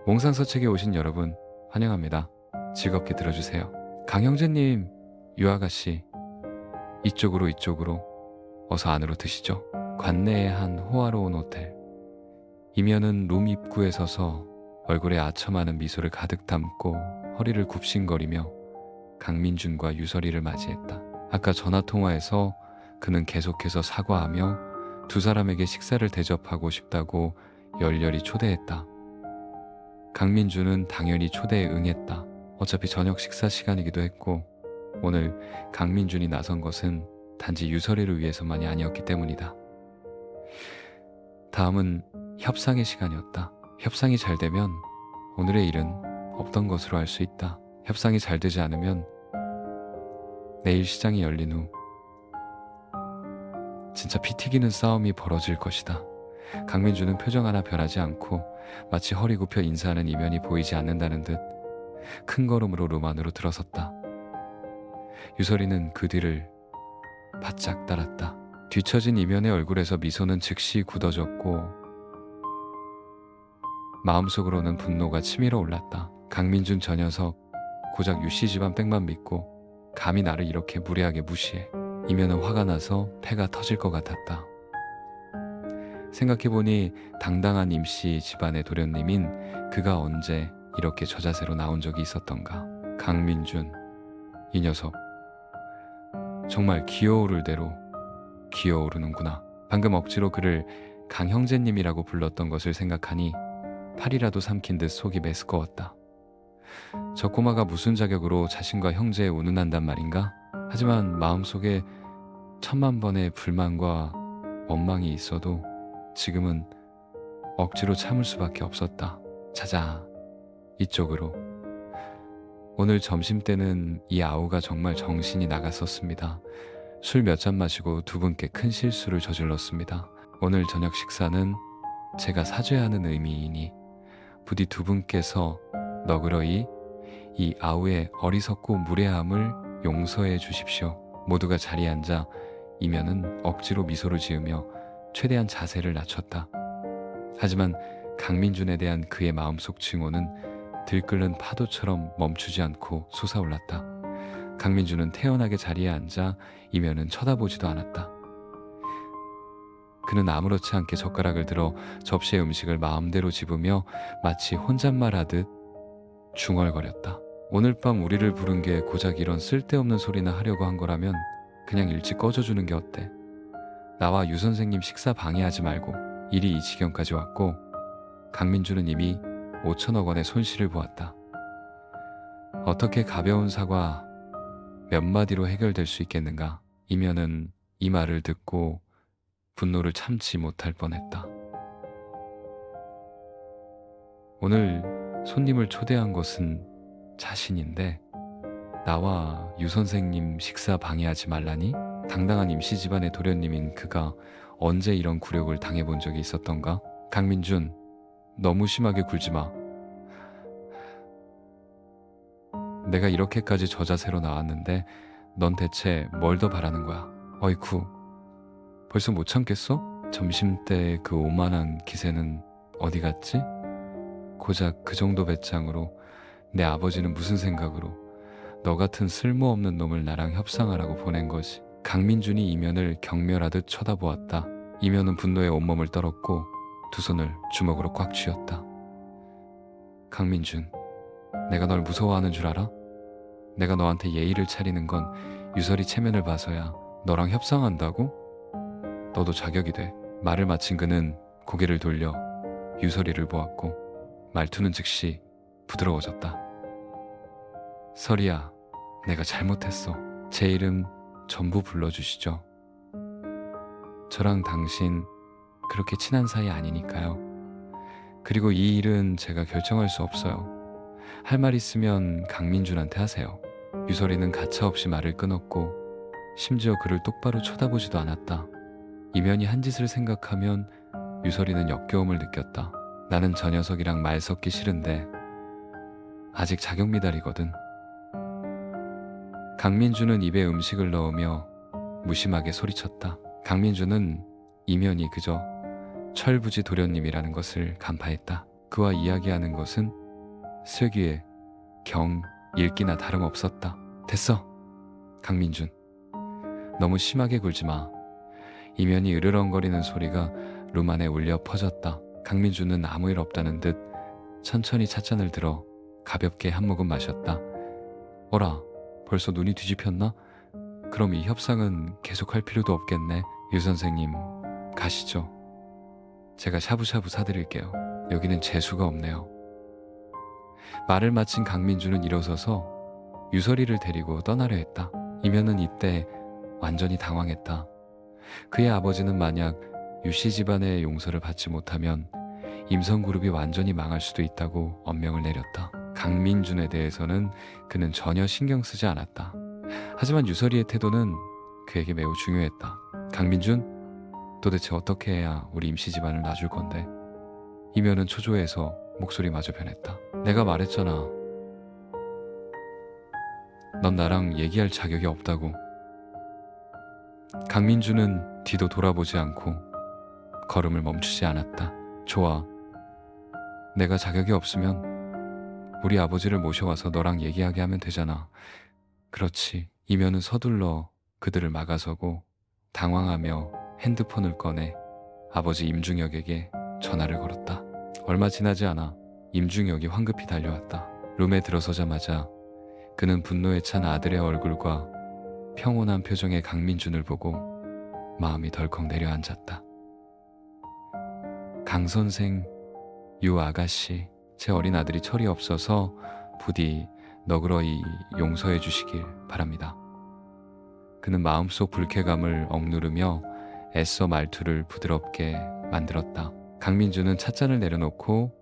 몽상서책에 오신 여러분 환영합니다. 즐겁게 들어주세요. 강형제님, 유아가씨, 이쪽으로 어서 안으로 드시죠. 관내의 한 호화로운 호텔. 이면은 룸 입구에 서서 얼굴에 아첨하는 미소를 가득 담고 허리를 굽신거리며 강민준과 유설이를 맞이했다. 아까 전화통화에서 그는 계속해서 사과하며 두 사람에게 식사를 대접하고 싶다고 열렬히 초대했다. 강민준은 당연히 초대에 응했다. 어차피 저녁 식사 시간이기도 했고 오늘 강민준이 나선 것은 단지 유설이를 위해서만이 아니었기 때문이다. 다음은 협상의 시간이었다. 협상이 잘 되면 오늘의 일은 없던 것으로 알 수 있다. 협상이 잘 되지 않으면 내일 시장이 열린 후 진짜 피 튀기는 싸움이 벌어질 것이다. 강민준은 표정 하나 변하지 않고 마치 허리 굽혀 인사하는 이면이 보이지 않는다는 듯 큰 걸음으로 룸 안으로 들어섰다. 유설이는 그 뒤를 바짝 따랐다. 뒤처진 이면의 얼굴에서 미소는 즉시 굳어졌고 마음속으로는 분노가 치밀어 올랐다. 강민준 저 녀석 고작 유씨 집안 백만 믿고 감히 나를 이렇게 무례하게 무시해. 이면은 화가 나서 패가 터질 것 같았다. 생각해보니 당당한 임씨 집안의 도련님인 그가 언제 이렇게 저자세로 나온 적이 있었던가. 강민준, 이 녀석 정말 기어오를 대로 기어오르는구나. 방금 억지로 그를 강형제님이라고 불렀던 것을 생각하니 팔이라도 삼킨 듯 속이 메스꺼웠다. 저 꼬마가 무슨 자격으로 자신과 형제에 운운한단 말인가? 하지만 마음속에 천만 번의 불만과 원망이 있어도 지금은 억지로 참을 수밖에 없었다. 자자, 이쪽으로. 오늘 점심때는 이 아우가 정말 정신이 나갔었습니다. 술 몇 잔 마시고 두 분께 큰 실수를 저질렀습니다. 오늘 저녁 식사는 제가 사죄하는 의미이니 부디 두 분께서 너그러이 이 아우의 어리석고 무례함을 용서해 주십시오. 모두가 자리에 앉아 이면은 억지로 미소를 지으며 최대한 자세를 낮췄다. 하지만 강민준에 대한 그의 마음속 증오는 들끓는 파도처럼 멈추지 않고 솟아올랐다. 강민준은 태연하게 자리에 앉아 이면은 쳐다보지도 않았다. 그는 아무렇지 않게 젓가락을 들어 접시의 음식을 마음대로 집으며 마치 혼잣말하듯 중얼거렸다. 오늘 밤 우리를 부른 게 고작 이런 쓸데없는 소리나 하려고 한 거라면 그냥 일찍 꺼져주는 게 어때? 나와 유 선생님 식사 방해하지 말고. 일이 이 지경까지 왔고 강민준은 이미 5천억 원의 손실을 보았다. 어떻게 가벼운 사과 몇 마디로 해결될 수 있겠는가? 이면은 이 말을 듣고 분노를 참지 못할 뻔했다. 오늘 손님을 초대한 것은 자신인데 나와 유 선생님 식사 방해하지 말라니? 당당한 임씨 집안의 도련님인 그가 언제 이런 굴욕을 당해본 적이 있었던가? 강민준, 너무 심하게 굴지 마. 내가 이렇게까지 저자세로 나왔는데 넌 대체 뭘 더 바라는 거야? 어이쿠, 벌써 못 참겠어? 점심때 그 오만한 기세는 어디 갔지? 고작 그 정도 배짱으로 내 아버지는 무슨 생각으로 너 같은 쓸모없는 놈을 나랑 협상하라고 보낸 거지. 강민준이 이면을 경멸하듯 쳐다보았다. 이면은 분노에 온몸을 떨었고 두 손을 주먹으로 꽉 쥐었다. 강민준, 내가 널 무서워하는 줄 알아? 내가 너한테 예의를 차리는 건 유설이 체면을 봐서야. 너랑 협상한다고? 너도 자격이 돼. 말을 마친 그는 고개를 돌려 유설이를 보았고 말투는 즉시 부드러워졌다. 설이야, 내가 잘못했어. 제 이름 전부 불러주시죠. 저랑 당신 그렇게 친한 사이 아니니까요. 그리고 이 일은 제가 결정할 수 없어요. 할 말 있으면 강민준한테 하세요. 유설이는 가차없이 말을 끊었고 심지어 그를 똑바로 쳐다보지도 않았다. 이면이 한 짓을 생각하면 유설이는 역겨움을 느꼈다. 나는 저 녀석이랑 말 섞기 싫은데 아직 자격 미달이거든. 강민준은 입에 음식을 넣으며 무심하게 소리쳤다. 강민준은 이면이 그저 철부지 도련님이라는 것을 간파했다. 그와 이야기하는 것은 쐐기의 경 읽기나 다름없었다. 됐어, 강민준. 너무 심하게 굴지 마. 이면이 으르렁거리는 소리가 룸 안에 울려 퍼졌다. 강민준은 아무 일 없다는 듯 천천히 찻잔을 들어 가볍게 한 모금 마셨다. 어라, 벌써 눈이 뒤집혔나? 그럼 이 협상은 계속할 필요도 없겠네. 유 선생님, 가시죠. 제가 샤브샤브 사드릴게요. 여기는 재수가 없네요. 말을 마친 강민주는 일어서서 유설이를 데리고 떠나려 했다. 이면은 이때 완전히 당황했다. 그의 아버지는 만약 유씨 집안의 용서를 받지 못하면 임성그룹이 완전히 망할 수도 있다고 엄명을 내렸다. 강민준에 대해서는 그는 전혀 신경 쓰지 않았다. 하지만 유설이의 태도는 그에게 매우 중요했다. 강민준, 도대체 어떻게 해야 우리 임씨 집안을 놔줄 건데? 이면은 초조해서 목소리마저 변했다. 내가 말했잖아. 넌 나랑 얘기할 자격이 없다고. 강민주는 뒤도 돌아보지 않고 걸음을 멈추지 않았다. 좋아. 내가 자격이 없으면 우리 아버지를 모셔와서 너랑 얘기하게 하면 되잖아. 그렇지. 이면은 서둘러 그들을 막아서고 당황하며 핸드폰을 꺼내 아버지 임중혁에게 전화를 걸었다. 얼마 지나지 않아 임중혁이 황급히 달려왔다. 룸에 들어서자마자 그는 분노에 찬 아들의 얼굴과 평온한 표정의 강민준을 보고 마음이 덜컥 내려앉았다. 강 선생, 유 아가씨, 제 어린 아들이 철이 없어서 부디 너그러이 용서해 주시길 바랍니다. 그는 마음속 불쾌감을 억누르며 애써 말투를 부드럽게 만들었다. 강민주는 찻잔을 내려놓고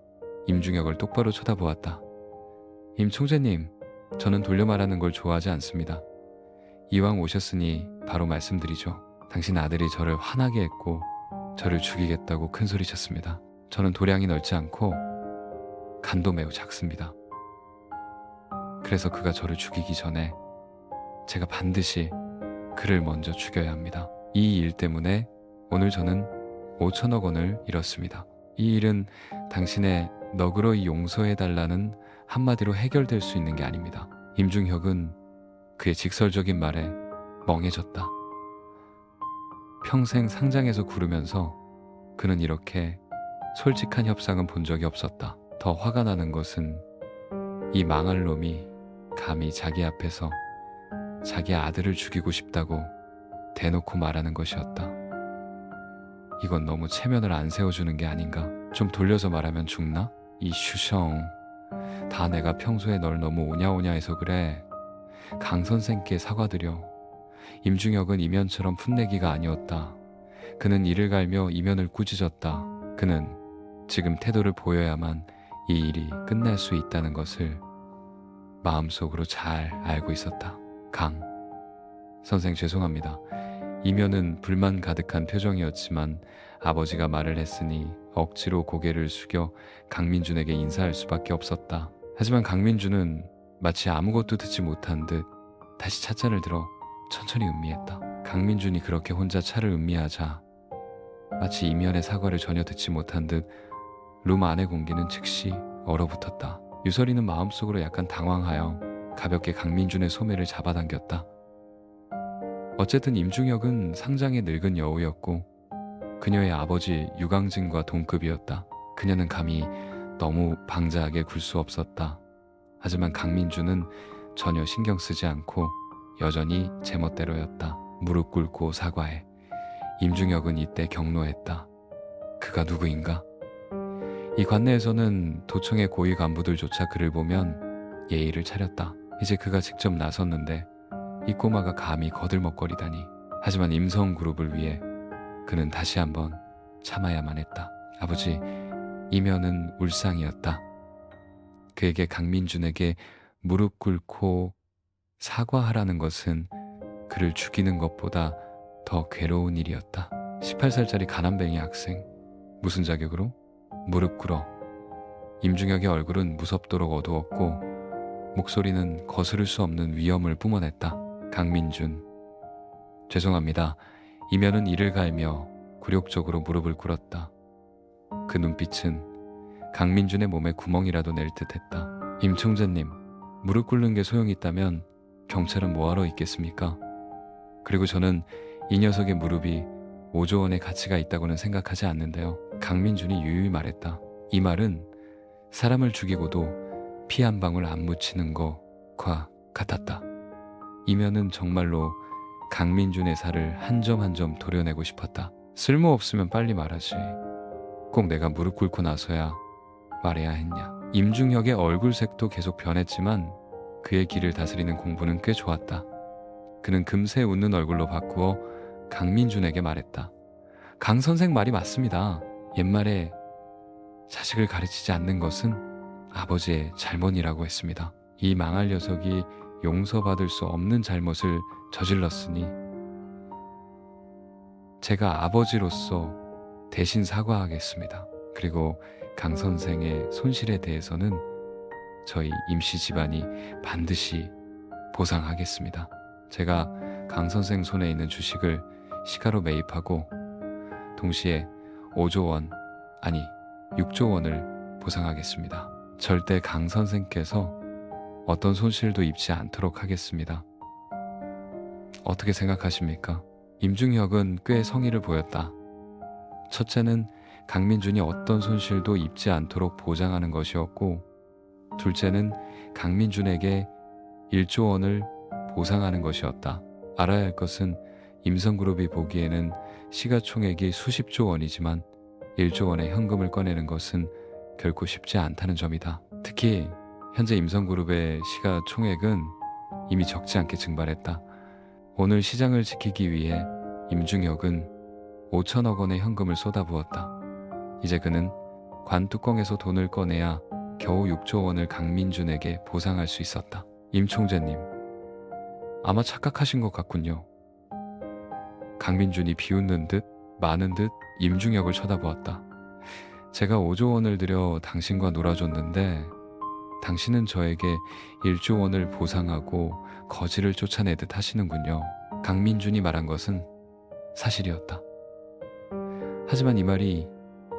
임중혁을 똑바로 쳐다보았다. 임 총재님, 저는 돌려 말하는 걸 좋아하지 않습니다. 이왕 오셨으니 바로 말씀드리죠. 당신 아들이 저를 화나게 했고 저를 죽이겠다고 큰소리쳤습니다. 저는 도량이 넓지 않고 간도 매우 작습니다. 그래서 그가 저를 죽이기 전에 제가 반드시 그를 먼저 죽여야 합니다. 이 일 때문에 오늘 저는 5천억 원을 잃었습니다. 이 일은 당신의 너그러이 용서해달라는 한마디로 해결될 수 있는 게 아닙니다. 임중혁은 그의 직설적인 말에 멍해졌다. 평생 상장에서 구르면서 그는 이렇게 솔직한 협상은 본 적이 없었다. 더 화가 나는 것은 이 망할 놈이 감히 자기 앞에서 자기 아들을 죽이고 싶다고 대놓고 말하는 것이었다. 이건 너무 체면을 안 세워주는 게 아닌가? 좀 돌려서 말하면 죽나? 이 슈셩, 다 내가 평소에 널 너무 오냐오냐 해서 그래. 강 선생께 사과드려. 임중혁은 이면처럼 풋내기가 아니었다. 그는 이를 갈며 이면을 꾸짖었다. 그는 지금 태도를 보여야만 이 일이 끝날 수 있다는 것을 마음속으로 잘 알고 있었다. 강 선생 죄송합니다. 이면은 불만 가득한 표정이었지만 아버지가 말을 했으니 억지로 고개를 숙여 강민준에게 인사할 수밖에 없었다. 하지만 강민준은 마치 아무것도 듣지 못한 듯 다시 찻잔을 들어 천천히 음미했다. 강민준이 그렇게 혼자 차를 음미하자 마치 이면의 사과를 전혀 듣지 못한 듯 룸 안의 공기는 즉시 얼어붙었다. 유설이는 마음속으로 약간 당황하여 가볍게 강민준의 소매를 잡아당겼다. 어쨌든 임중혁은 상장의 늙은 여우였고 그녀의 아버지 유강진과 동급이었다. 그녀는 감히 너무 방자하게 굴 수 없었다. 하지만 강민준은 전혀 신경 쓰지 않고 여전히 제멋대로였다. 무릎 꿇고 사과해. 임중혁은 이때 경로했다. 그가 누구인가? 이 관내에서는 도청의 고위 간부들조차 그를 보면 예의를 차렸다. 이제 그가 직접 나섰는데 이 꼬마가 감히 거들먹거리다니. 하지만 임성그룹을 위해 그는 다시 한번 참아야만 했다. 아버지, 이면은 울상이었다. 그에게 강민준에게 무릎 꿇고 사과하라는 것은 그를 죽이는 것보다 더 괴로운 일이었다. 18살짜리 가난뱅이 학생. 무슨 자격으로? 무릎 꿇어. 임중혁의 얼굴은 무섭도록 어두웠고 목소리는 거스를 수 없는 위험을 뿜어냈다. 강민준, 죄송합니다. 이면은 이를 갈며 굴욕적으로 무릎을 꿇었다. 그 눈빛은 강민준의 몸에 구멍이라도 낼 듯했다. 임 총재님, 무릎 꿇는 게 소용이 있다면 경찰은 뭐하러 있겠습니까? 그리고 저는 이 녀석의 무릎이 5조 원의 가치가 있다고는 생각하지 않는데요. 강민준이 유유히 말했다. 이 말은 사람을 죽이고도 피 한 방울 안 묻히는 것과 같았다. 이면은 정말로 강민준의 살을 한 점 한 점 도려내고 싶었다. 쓸모없으면 빨리 말하지. 꼭 내가 무릎 꿇고 나서야 말해야 했냐. 임중혁의 얼굴색도 계속 변했지만 그의 기를 다스리는 공부는 꽤 좋았다. 그는 금세 웃는 얼굴로 바꾸어 강민준에게 말했다. 강 선생 말이 맞습니다. 옛말에 자식을 가르치지 않는 것은 아버지의 잘못이라고 했습니다. 이 망할 녀석이 용서받을 수 없는 잘못을 저질렀으니 제가 아버지로서 대신 사과하겠습니다. 그리고 강 선생의 손실에 대해서는 저희 임씨 집안이 반드시 보상하겠습니다. 제가 강 선생 손에 있는 주식을 시가로 매입하고 동시에 5조 원, 아니 6조 원을 보상하겠습니다. 절대 강 선생께서 어떤 손실도 입지 않도록 하겠습니다. 어떻게 생각하십니까? 임중혁은 꽤 성의를 보였다. 첫째는 강민준이 어떤 손실도 입지 않도록 보장하는 것이었고, 둘째는 강민준에게 1조 원을 보상하는 것이었다. 알아야 할 것은 임성그룹이 보기에는 시가총액이 수십조 원이지만 1조 원의 현금을 꺼내는 것은 결코 쉽지 않다는 점이다. 특히 현재 임성그룹의 시가총액은 이미 적지 않게 증발했다. 오늘 시장을 지키기 위해 임중혁은 5천억 원의 현금을 쏟아부었다. 이제 그는 관뚜껑에서 돈을 꺼내야 겨우 6조 원을 강민준에게 보상할 수 있었다. 임 총재님, 아마 착각하신 것 같군요. 강민준이 비웃는 듯 많은 듯 임중혁을 쳐다보았다. 제가 5조 원을 들여 당신과 놀아줬는데 당신은 저에게 1조 원을 보상하고 거지를 쫓아내듯 하시는군요. 강민준이 말한 것은 사실이었다. 하지만 이 말이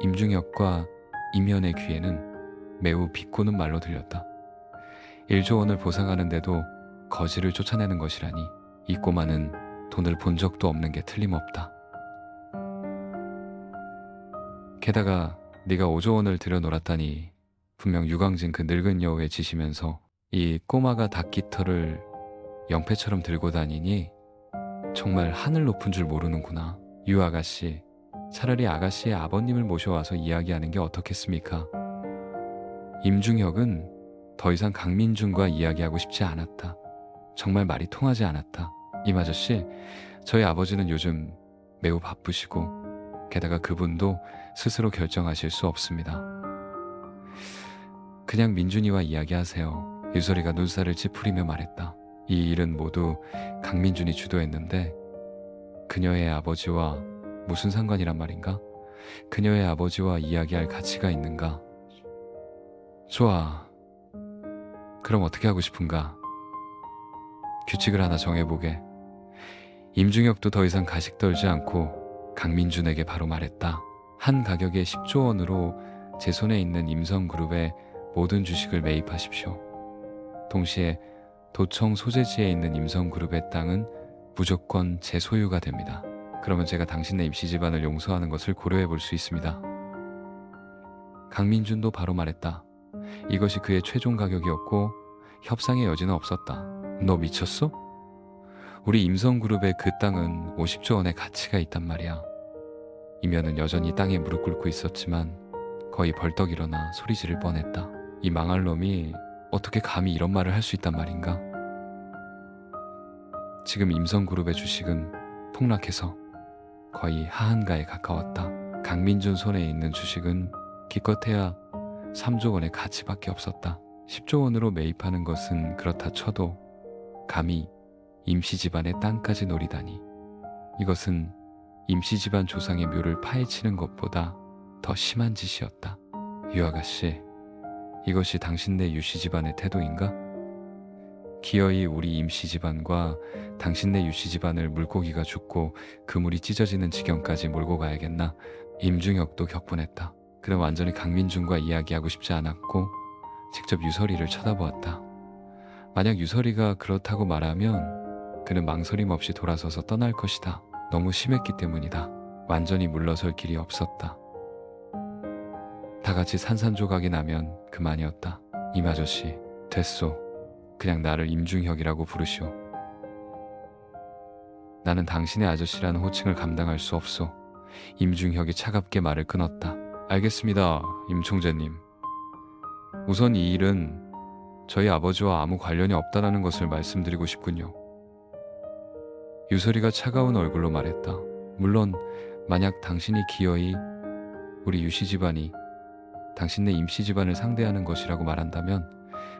임중혁과 임현의 귀에는 매우 비꼬는 말로 들렸다. 1조 원을 보상하는데도 거지를 쫓아내는 것이라니, 이 꼬마는 돈을 본 적도 없는 게 틀림없다. 게다가 네가 5조 원을 들여 놀았다니 분명 유광진 그 늙은 여우에 지시면서 이 꼬마가 닭깃털을 영패처럼 들고 다니니 정말 하늘 높은 줄 모르는구나. 유 아가씨, 차라리 아가씨의 아버님을 모셔와서 이야기하는 게 어떻겠습니까? 임중혁은 더 이상 강민준과 이야기하고 싶지 않았다. 정말 말이 통하지 않았다. 임 아저씨, 저희 아버지는 요즘 매우 바쁘시고 게다가 그분도 스스로 결정하실 수 없습니다. 그냥 민준이와 이야기하세요. 유설이가 눈살을 찌푸리며 말했다. 이 일은 모두 강민준이 주도했는데 그녀의 아버지와 무슨 상관이란 말인가? 그녀의 아버지와 이야기할 가치가 있는가? 좋아. 그럼 어떻게 하고 싶은가? 규칙을 하나 정해보게. 임중혁도 더 이상 가식 떨지 않고 강민준에게 바로 말했다. 한 가격에 10조 원으로 제 손에 있는 임성그룹의 모든 주식을 매입하십시오. 동시에 도청 소재지에 있는 임성그룹의 땅은 무조건 제 소유가 됩니다. 그러면 제가 당신네 임씨 집안을 용서하는 것을 고려해 볼 수 있습니다. 강민준도 바로 말했다. 이것이 그의 최종 가격이었고 협상의 여지는 없었다. 너 미쳤어? 우리 임성그룹의 그 땅은 50조 원의 가치가 있단 말이야. 이면은 여전히 땅에 무릎 꿇고 있었지만 거의 벌떡 일어나 소리 지를 뻔했다. 이 망할 놈이 어떻게 감히 이런 말을 할 수 있단 말인가? 지금 임성그룹의 주식은 폭락해서 거의 하한가에 가까웠다. 강민준 손에 있는 주식은 기껏해야 3조 원의 가치밖에 없었다. 10조 원으로 매입하는 것은 그렇다 쳐도 감히 임씨 집안의 땅까지 노리다니, 이것은 임씨 집안 조상의 묘를 파헤치는 것보다 더 심한 짓이었다. 유 아가씨, 이것이 당신네 유씨 집안의 태도인가? 기어이 우리 임씨 집안과 당신네 유씨 집안을 물고기가 죽고 그물이 찢어지는 지경까지 몰고 가야겠나? 임중혁도 격분했다. 그는 완전히 강민준과 이야기하고 싶지 않았고 직접 유설이를 쳐다보았다. 만약 유설이가 그렇다고 말하면 그는 망설임 없이 돌아서서 떠날 것이다. 너무 심했기 때문이다. 완전히 물러설 길이 없었다. 다 같이 산산조각이 나면 그만이었다. 임아저씨, 됐소. 그냥 나를 임중혁이라고 부르시오. 나는 당신의 아저씨라는 호칭을 감당할 수 없소. 임중혁이 차갑게 말을 끊었다. 알겠습니다, 임 총재님. 우선 이 일은 저희 아버지와 아무 관련이 없다는 것을 말씀드리고 싶군요. 유설이가 차가운 얼굴로 말했다. 물론 만약 당신이 기어이 우리 유씨 집안이 당신네 임씨 집안을 상대하는 것이라고 말한다면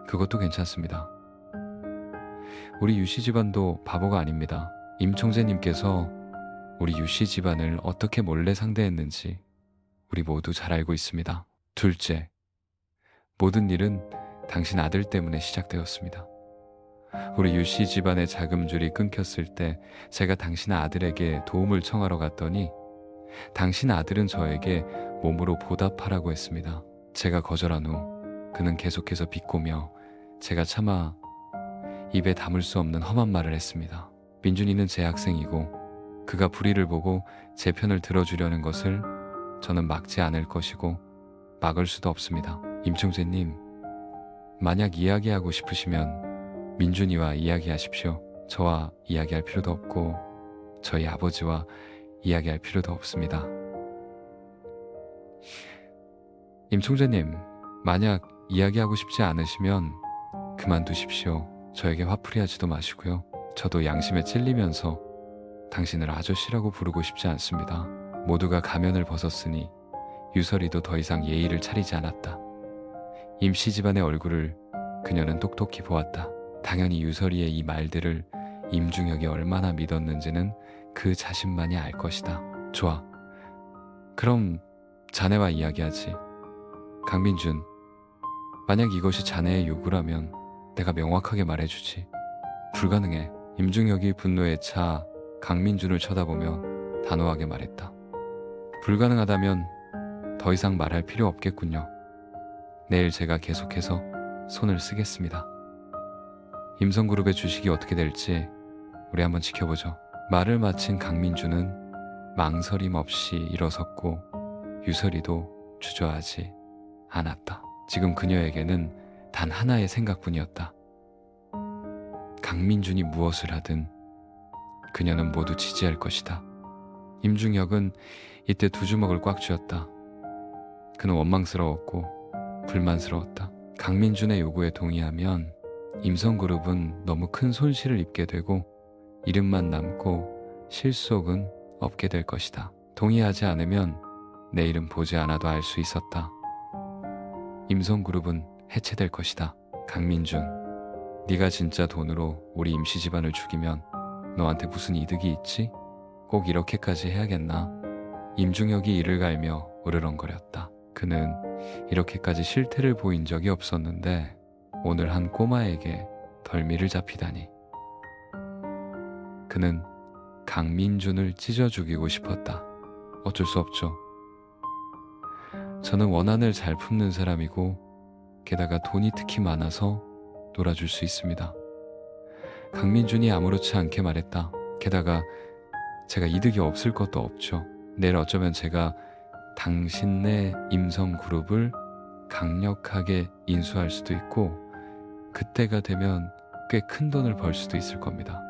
그것도 괜찮습니다. 우리 유씨 집안도 바보가 아닙니다. 임 총재님께서 우리 유씨 집안을 어떻게 몰래 상대했는지 우리 모두 잘 알고 있습니다. 둘째, 모든 일은 당신 아들 때문에 시작되었습니다. 우리 유씨 집안의 자금줄이 끊겼을 때 제가 당신 아들에게 도움을 청하러 갔더니 당신 아들은 저에게 몸으로 보답하라고 했습니다. 제가 거절한 후 그는 계속해서 비꼬며 제가 차마 입에 담을 수 없는 험한 말을 했습니다. 민준이는 제 학생이고 그가 불의를 보고 제 편을 들어주려는 것을 저는 막지 않을 것이고 막을 수도 없습니다. 임 총재님, 만약 이야기하고 싶으시면 민준이와 이야기하십시오. 저와 이야기할 필요도 없고 저희 아버지와 이야기할 필요도 없습니다. 임 총재님, 만약 이야기하고 싶지 않으시면 그만두십시오. 저에게 화풀이하지도 마시고요. 저도 양심에 찔리면서 당신을 아저씨라고 부르고 싶지 않습니다. 모두가 가면을 벗었으니 유설이도 더 이상 예의를 차리지 않았다. 임씨 집안의 얼굴을 그녀는 똑똑히 보았다. 당연히 유설이의 이 말들을 임중혁이 얼마나 믿었는지는 그 자신만이 알 것이다. 좋아. 그럼 자네와 이야기하지. 강민준, 만약 이것이 자네의 요구라면 내가 명확하게 말해주지. 불가능해. 임중혁이 분노에 차 강민준을 쳐다보며 단호하게 말했다. 불가능하다면 더 이상 말할 필요 없겠군요. 내일 제가 계속해서 손을 쓰겠습니다. 임성그룹의 주식이 어떻게 될지 우리 한번 지켜보죠. 말을 마친 강민준은 망설임 없이 일어섰고 유설이도 주저하지 않았다. 지금 그녀에게는 단 하나의 생각뿐이었다. 강민준이 무엇을 하든 그녀는 모두 지지할 것이다. 임중혁은 이때 두 주먹을 꽉 쥐었다. 그는 원망스러웠고 불만스러웠다. 강민준의 요구에 동의하면 임성그룹은 너무 큰 손실을 입게 되고 이름만 남고 실속은 없게 될 것이다. 동의하지 않으면 내일은 보지 않아도 알 수 있었다. 임성그룹은 해체될 것이다. 강민준, 네가 진짜 돈으로 우리 임씨 집안을 죽이면 너한테 무슨 이득이 있지? 꼭 이렇게까지 해야겠나? 임중혁이 이를 갈며 으르렁거렸다. 그는 이렇게까지 실태를 보인 적이 없었는데 오늘 한 꼬마에게 덜미를 잡히다니. 그는 강민준을 찢어 죽이고 싶었다. 어쩔 수 없죠. 저는 원한을 잘 품는 사람이고 게다가 돈이 특히 많아서 놀아줄 수 있습니다. 강민준이 아무렇지 않게 말했다. 게다가 제가 이득이 없을 것도 없죠. 내일 어쩌면 제가 당신네 임성그룹을 강력하게 인수할 수도 있고 그때가 되면 꽤 큰 돈을 벌 수도 있을 겁니다.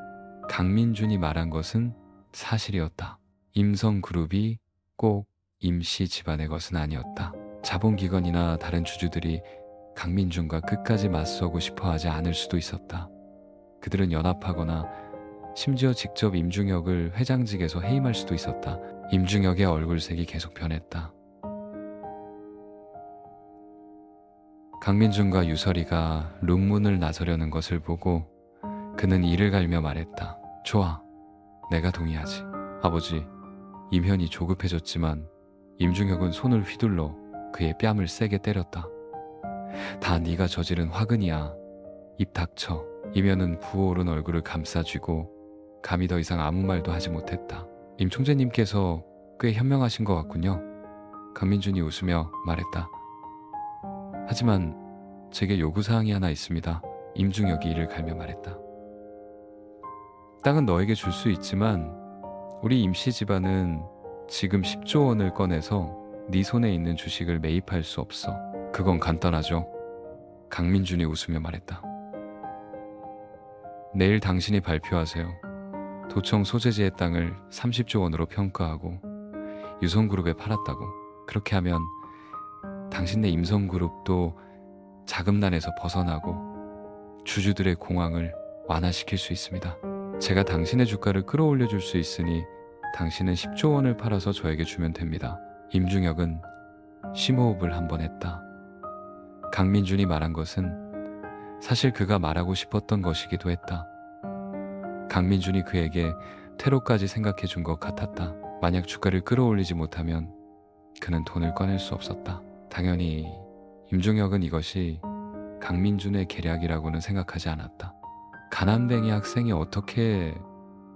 강민준이 말한 것은 사실이었다. 임성그룹이 꼭 임씨 집안의 것은 아니었다. 자본기관이나 다른 주주들이 강민준과 끝까지 맞서고 싶어 하지 않을 수도 있었다. 그들은 연합하거나 심지어 직접 임중혁을 회장직에서 해임할 수도 있었다. 임중혁의 얼굴색이 계속 변했다. 강민준과 유설이가 룸문을 나서려는 것을 보고 그는 이를 갈며 말했다. 좋아, 내가 동의하지. 아버지, 임현이 조급해졌지만 임중혁은 손을 휘둘러 그의 뺨을 세게 때렸다. 다 네가 저지른 화근이야. 입 닥쳐. 임현은 부어오른 얼굴을 감싸쥐고 감히 더 이상 아무 말도 하지 못했다. 임 총재님께서 꽤 현명하신 것 같군요. 강민준이 웃으며 말했다. 하지만 제게 요구사항이 하나 있습니다. 임중혁이 이를 갈며 말했다. 땅은 너에게 줄 수 있지만 우리 임씨 집안은 지금 10조 원을 꺼내서 네 손에 있는 주식을 매입할 수 없어. 그건 간단하죠. 강민준이 웃으며 말했다. 내일 당신이 발표하세요. 도청 소재지의 땅을 30조 원으로 평가하고 유성그룹에 팔았다고. 그렇게 하면 당신네 임성그룹도 자금난에서 벗어나고 주주들의 공황을 완화시킬 수 있습니다. 제가 당신의 주가를 끌어올려 줄 수 있으니 당신은 10조 원을 팔아서 저에게 주면 됩니다. 임중혁은 심호흡을 한 번 했다. 강민준이 말한 것은 사실 그가 말하고 싶었던 것이기도 했다. 강민준이 그에게 퇴로까지 생각해 준 것 같았다. 만약 주가를 끌어올리지 못하면 그는 돈을 꺼낼 수 없었다. 당연히 임중혁은 이것이 강민준의 계략이라고는 생각하지 않았다. 가난뱅이 학생이 어떻게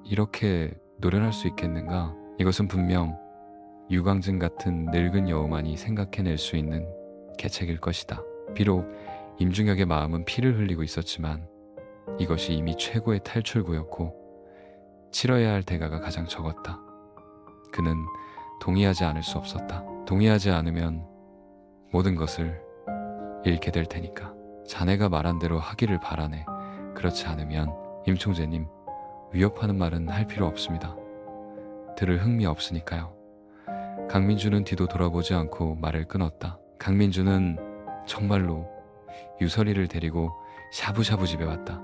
이렇게 노련할 수 있겠는가? 이것은 분명 유광진 같은 늙은 여우만이 생각해낼 수 있는 계책일 것이다. 비록 임중혁의 마음은 피를 흘리고 있었지만 이것이 이미 최고의 탈출구였고 치러야 할 대가가 가장 적었다. 그는 동의하지 않을 수 없었다. 동의하지 않으면 모든 것을 잃게 될 테니까. 자네가 말한 대로 하기를 바라네. 그렇지 않으면 임 총재님, 위협하는 말은 할 필요 없습니다. 들을 흥미 없으니까요. 강민준은 뒤도 돌아보지 않고 말을 끊었다. 강민준은 정말로 유설이를 데리고 샤브샤브 집에 왔다.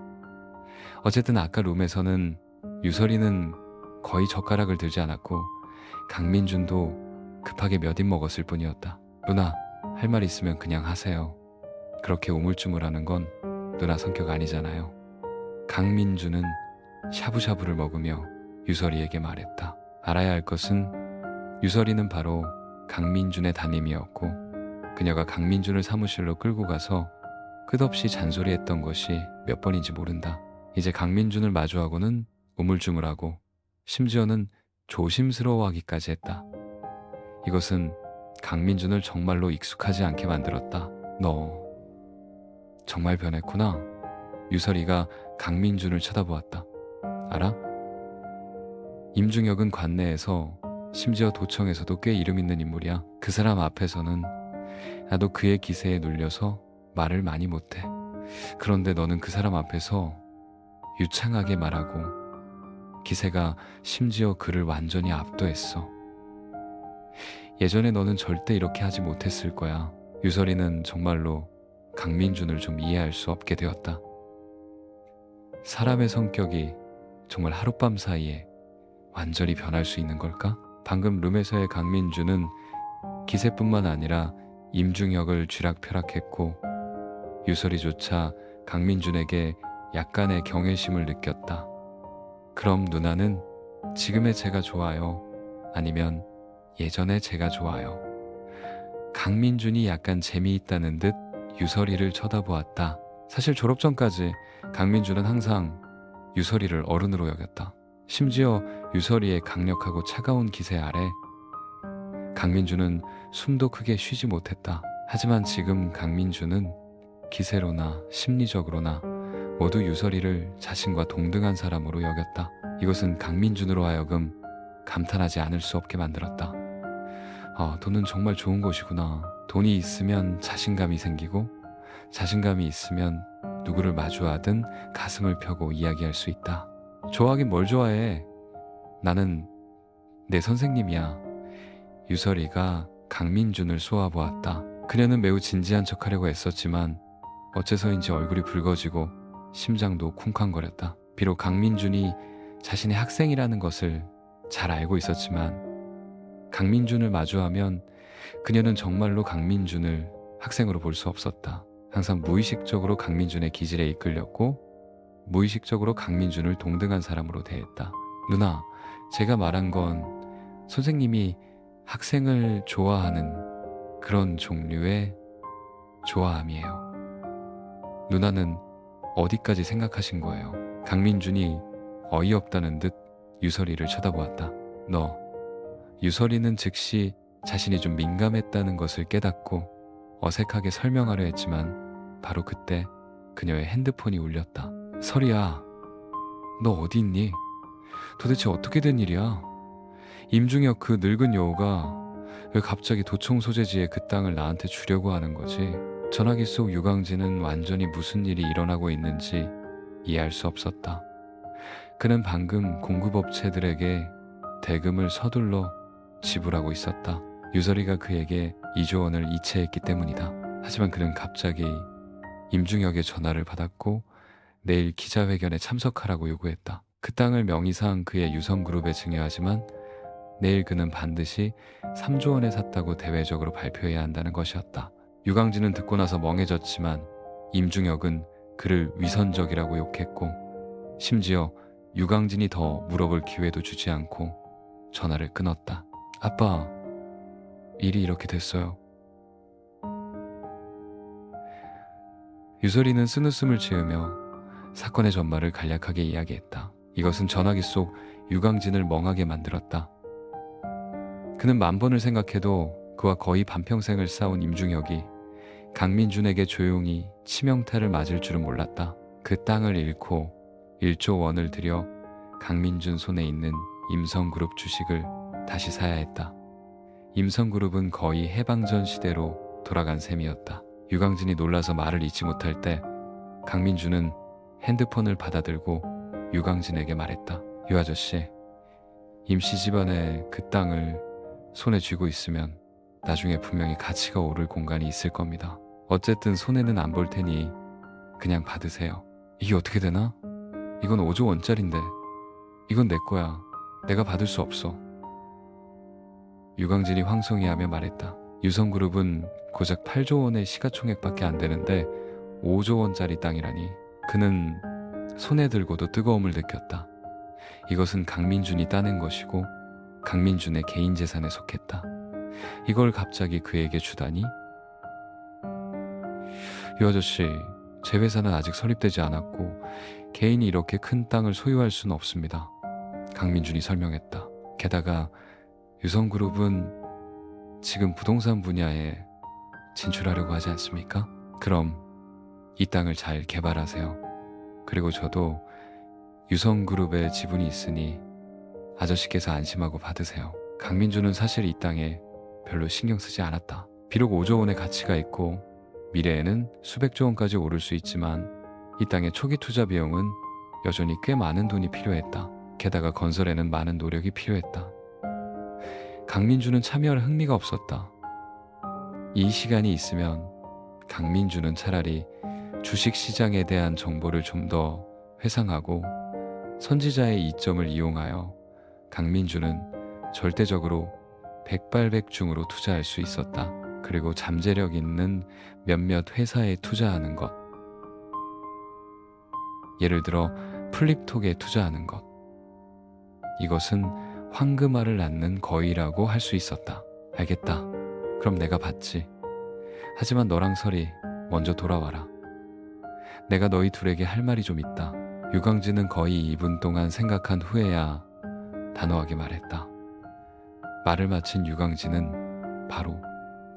어쨌든 아까 룸에서는 유설이는 거의 젓가락을 들지 않았고 강민준도 급하게 몇 입 먹었을 뿐이었다. 누나, 할 말 있으면 그냥 하세요. 그렇게 우물쭈물하는 건 누나 성격 아니잖아요. 강민준은 샤브샤브를 먹으며 유설이에게 말했다. 알아야 할 것은 유설이는 바로 강민준의 담임이었고 그녀가 강민준을 사무실로 끌고 가서 끝없이 잔소리했던 것이 몇 번인지 모른다. 이제 강민준을 마주하고는 우물쭈물하고 심지어는 조심스러워하기까지 했다. 이것은 강민준을 정말로 익숙하지 않게 만들었다. 너 정말 변했구나. 유설이가 강민준을 쳐다보았다. 알아? 임중혁은 관내에서 심지어 도청에서도 꽤 이름 있는 인물이야. 그 사람 앞에서는 나도 그의 기세에 눌려서 말을 많이 못해. 그런데 너는 그 사람 앞에서 유창하게 말하고 기세가 심지어 그를 완전히 압도했어. 예전에 너는 절대 이렇게 하지 못했을 거야. 유설이는 정말로 강민준을 좀 이해할 수 없게 되었다. 사람의 성격이 정말 하룻밤 사이에 완전히 변할 수 있는 걸까? 방금 룸에서의 강민준은 기세뿐만 아니라 임중혁을 쥐락펴락했고 유설이조차 강민준에게 약간의 경외심을 느꼈다. 그럼 누나는 지금의 제가 좋아요? 아니면 예전의 제가 좋아요? 강민준이 약간 재미있다는 듯 유설이를 쳐다보았다. 사실 졸업 전까지 강민준은 항상 유설이를 어른으로 여겼다. 심지어 유설이의 강력하고 차가운 기세 아래 강민준은 숨도 크게 쉬지 못했다. 하지만 지금 강민준은 기세로나 심리적으로나 모두 유설이를 자신과 동등한 사람으로 여겼다. 이것은 강민준으로 하여금 감탄하지 않을 수 없게 만들었다. 아, 돈은 정말 좋은 것이구나. 돈이 있으면 자신감이 생기고 자신감이 있으면 누구를 마주하든 가슴을 펴고 이야기할 수 있다. 좋아하긴 뭘 좋아해. 나는 내 선생님이야. 유설이가 강민준을 쏘아보았다. 그녀는 매우 진지한 척하려고 애썼지만 어째서인지 얼굴이 붉어지고 심장도 쿵쾅거렸다. 비록 강민준이 자신의 학생이라는 것을 잘 알고 있었지만 강민준을 마주하면 그녀는 정말로 강민준을 학생으로 볼 수 없었다. 항상 무의식적으로 강민준의 기질에 이끌렸고 무의식적으로 강민준을 동등한 사람으로 대했다. 누나, 제가 말한 건 선생님이 학생을 좋아하는 그런 종류의 좋아함이에요. 누나는 어디까지 생각하신 거예요? 강민준이 어이없다는 듯 유설이를 쳐다보았다. 너, 유설이는 즉시 자신이 좀 민감했다는 것을 깨닫고 어색하게 설명하려 했지만 바로 그때 그녀의 핸드폰이 울렸다. 설이야, 너 어디 있니? 도대체 어떻게 된 일이야? 임중혁 그 늙은 여우가 왜 갑자기 도청 소재지에 그 땅을 나한테 주려고 하는 거지? 전화기 속 유광진은 완전히 무슨 일이 일어나고 있는지 이해할 수 없었다. 그는 방금 공급업체들에게 대금을 서둘러 지불하고 있었다. 유설이가 그에게 2조 원을 이체했기 때문이다. 하지만 그는 갑자기 임중혁의 전화를 받았고 내일 기자회견에 참석하라고 요구했다. 그 땅을 명의상 그의 유성그룹에 증여하지만 내일 그는 반드시 3조 원에 샀다고 대외적으로 발표해야 한다는 것이었다. 유광진은 듣고 나서 멍해졌지만 임중혁은 그를 위선적이라고 욕했고 심지어 유광진이 더 물어볼 기회도 주지 않고 전화를 끊었다. 아빠, 일이 이렇게 됐어요. 유설이는 쓴웃음을 지으며 사건의 전말을 간략하게 이야기했다. 이것은 전화기 속 유광진을 멍하게 만들었다. 그는 만 번을 생각해도 그와 거의 반평생을 싸운 임중혁이 강민준에게 조용히 치명타를 맞을 줄은 몰랐다. 그 땅을 잃고 1조 원을 들여 강민준 손에 있는 임성그룹 주식을 다시 사야 했다. 임성그룹은 거의 해방전 시대로 돌아간 셈이었다. 유광진이 놀라서 말을 잇지 못할 때 강민준은 핸드폰을 받아들고 유광진에게 말했다. 유 아저씨, 임씨 집안에 그 땅을 손에 쥐고 있으면 나중에 분명히 가치가 오를 공간이 있을 겁니다. 어쨌든 손해는 안 볼 테니 그냥 받으세요. 이게 어떻게 되나? 이건 5조 원짜린데 이건 내 거야. 내가 받을 수 없어. 유광진이 황송해하며 말했다. 유성그룹은 고작 8조 원의 시가총액밖에 안 되는데 5조 원짜리 땅이라니. 그는 손에 들고도 뜨거움을 느꼈다. 이것은 강민준이 따낸 것이고 강민준의 개인 재산에 속했다. 이걸 갑자기 그에게 주다니? 유 아저씨, 제 회사는 아직 설립되지 않았고 개인이 이렇게 큰 땅을 소유할 수는 없습니다. 강민준이 설명했다. 게다가 유성그룹은 지금 부동산 분야에 진출하려고 하지 않습니까? 그럼 이 땅을 잘 개발하세요. 그리고 저도 유성그룹의 지분이 있으니 아저씨께서 안심하고 받으세요. 강민준은 사실 이 땅에 별로 신경 쓰지 않았다. 비록 5조 원의 가치가 있고 미래에는 수백조 원까지 오를 수 있지만 이 땅의 초기 투자 비용은 여전히 꽤 많은 돈이 필요했다. 게다가 건설에는 많은 노력이 필요했다. 강민준은 참여할 흥미가 없었다. 이 시간이 있으면 강민준은 차라리 주식시장에 대한 정보를 좀 더 회상하고 선지자의 이점을 이용하여 강민준은 절대적으로 백발백중으로 투자할 수 있었다. 그리고 잠재력 있는 몇몇 회사에 투자하는 것, 예를 들어 플립톡에 투자하는 것, 이것은 황금알을 낳는 거위라고 할 수 있었다. 알겠다. 그럼 내가 받지. 하지만 너랑 설이 먼저 돌아와라. 내가 너희 둘에게 할 말이 좀 있다. 유광진은 거의 2분 동안 생각한 후에야 단호하게 말했다. 말을 마친 유광진은 바로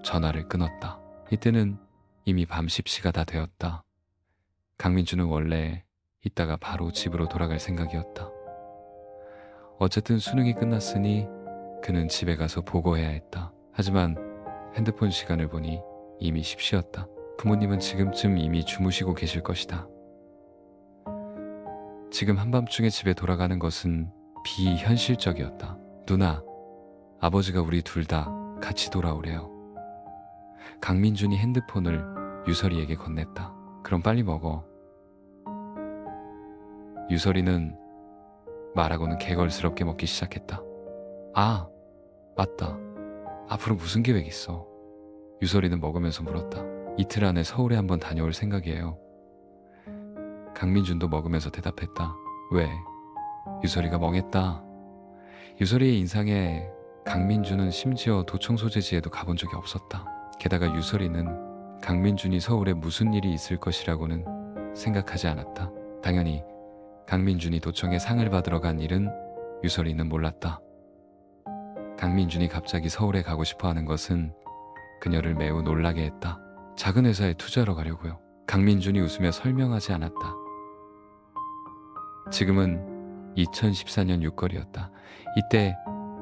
전화를 끊었다. 이때는 이미 밤 10시가 다 되었다. 강민준은 원래 이따가 바로 집으로 돌아갈 생각이었다. 어쨌든 수능이 끝났으니 그는 집에 가서 보고해야 했다. 하지만 핸드폰 시간을 보니 이미 10시였다. 부모님은 지금쯤 이미 주무시고 계실 것이다. 지금 한밤중에 집에 돌아가는 것은 비현실적이었다. 누나, 아버지가 우리 둘 다 같이 돌아오래요. 강민준이 핸드폰을 유설이에게 건넸다. 그럼 빨리 먹어. 유설이는 말하고는 개걸스럽게 먹기 시작했다. 아, 맞다. 앞으로 무슨 계획 있어? 유설이는 먹으면서 물었다. 이틀 안에 서울에 한번 다녀올 생각이에요. 강민준도 먹으면서 대답했다. 왜? 유설이가 멍했다. 유설이의 인상에 강민준은 심지어 도청 소재지에도 가본 적이 없었다. 게다가 유설이는 강민준이 서울에 무슨 일이 있을 것이라고는 생각하지 않았다. 당연히 강민준이 도청에 상을 받으러 간 일은 유설이는 몰랐다. 강민준이 갑자기 서울에 가고 싶어 하는 것은 그녀를 매우 놀라게 했다. 작은 회사에 투자하러 가려고요. 강민준이 웃으며 설명하지 않았다. 지금은 2014년 6월이었다. 이때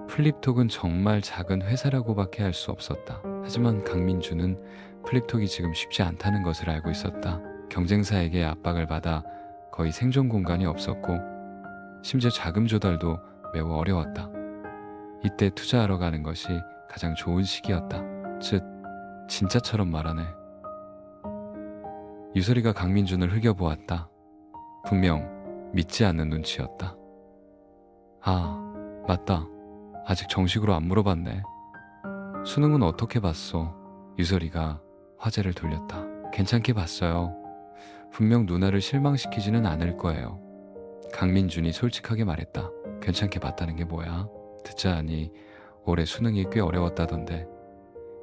플립톡은 정말 작은 회사라고밖에 할 수 없었다. 하지만 강민준은 플립톡이 지금 쉽지 않다는 것을 알고 있었다. 경쟁사에게 압박을 받아 거의 생존 공간이 없었고 심지어 자금 조달도 매우 어려웠다. 이때 투자하러 가는 것이 가장 좋은 시기였다. 진짜처럼 말하네. 유설이가 강민준을 흘겨보았다. 분명 믿지 않는 눈치였다. 아, 맞다. 아직 정식으로 안 물어봤네. 수능은 어떻게 봤어? 유설이가 화제를 돌렸다. 괜찮게 봤어요. 분명 누나를 실망시키지는 않을 거예요. 강민준이 솔직하게 말했다. 괜찮게 봤다는 게 뭐야? 듣자 하니 올해 수능이 꽤 어려웠다던데.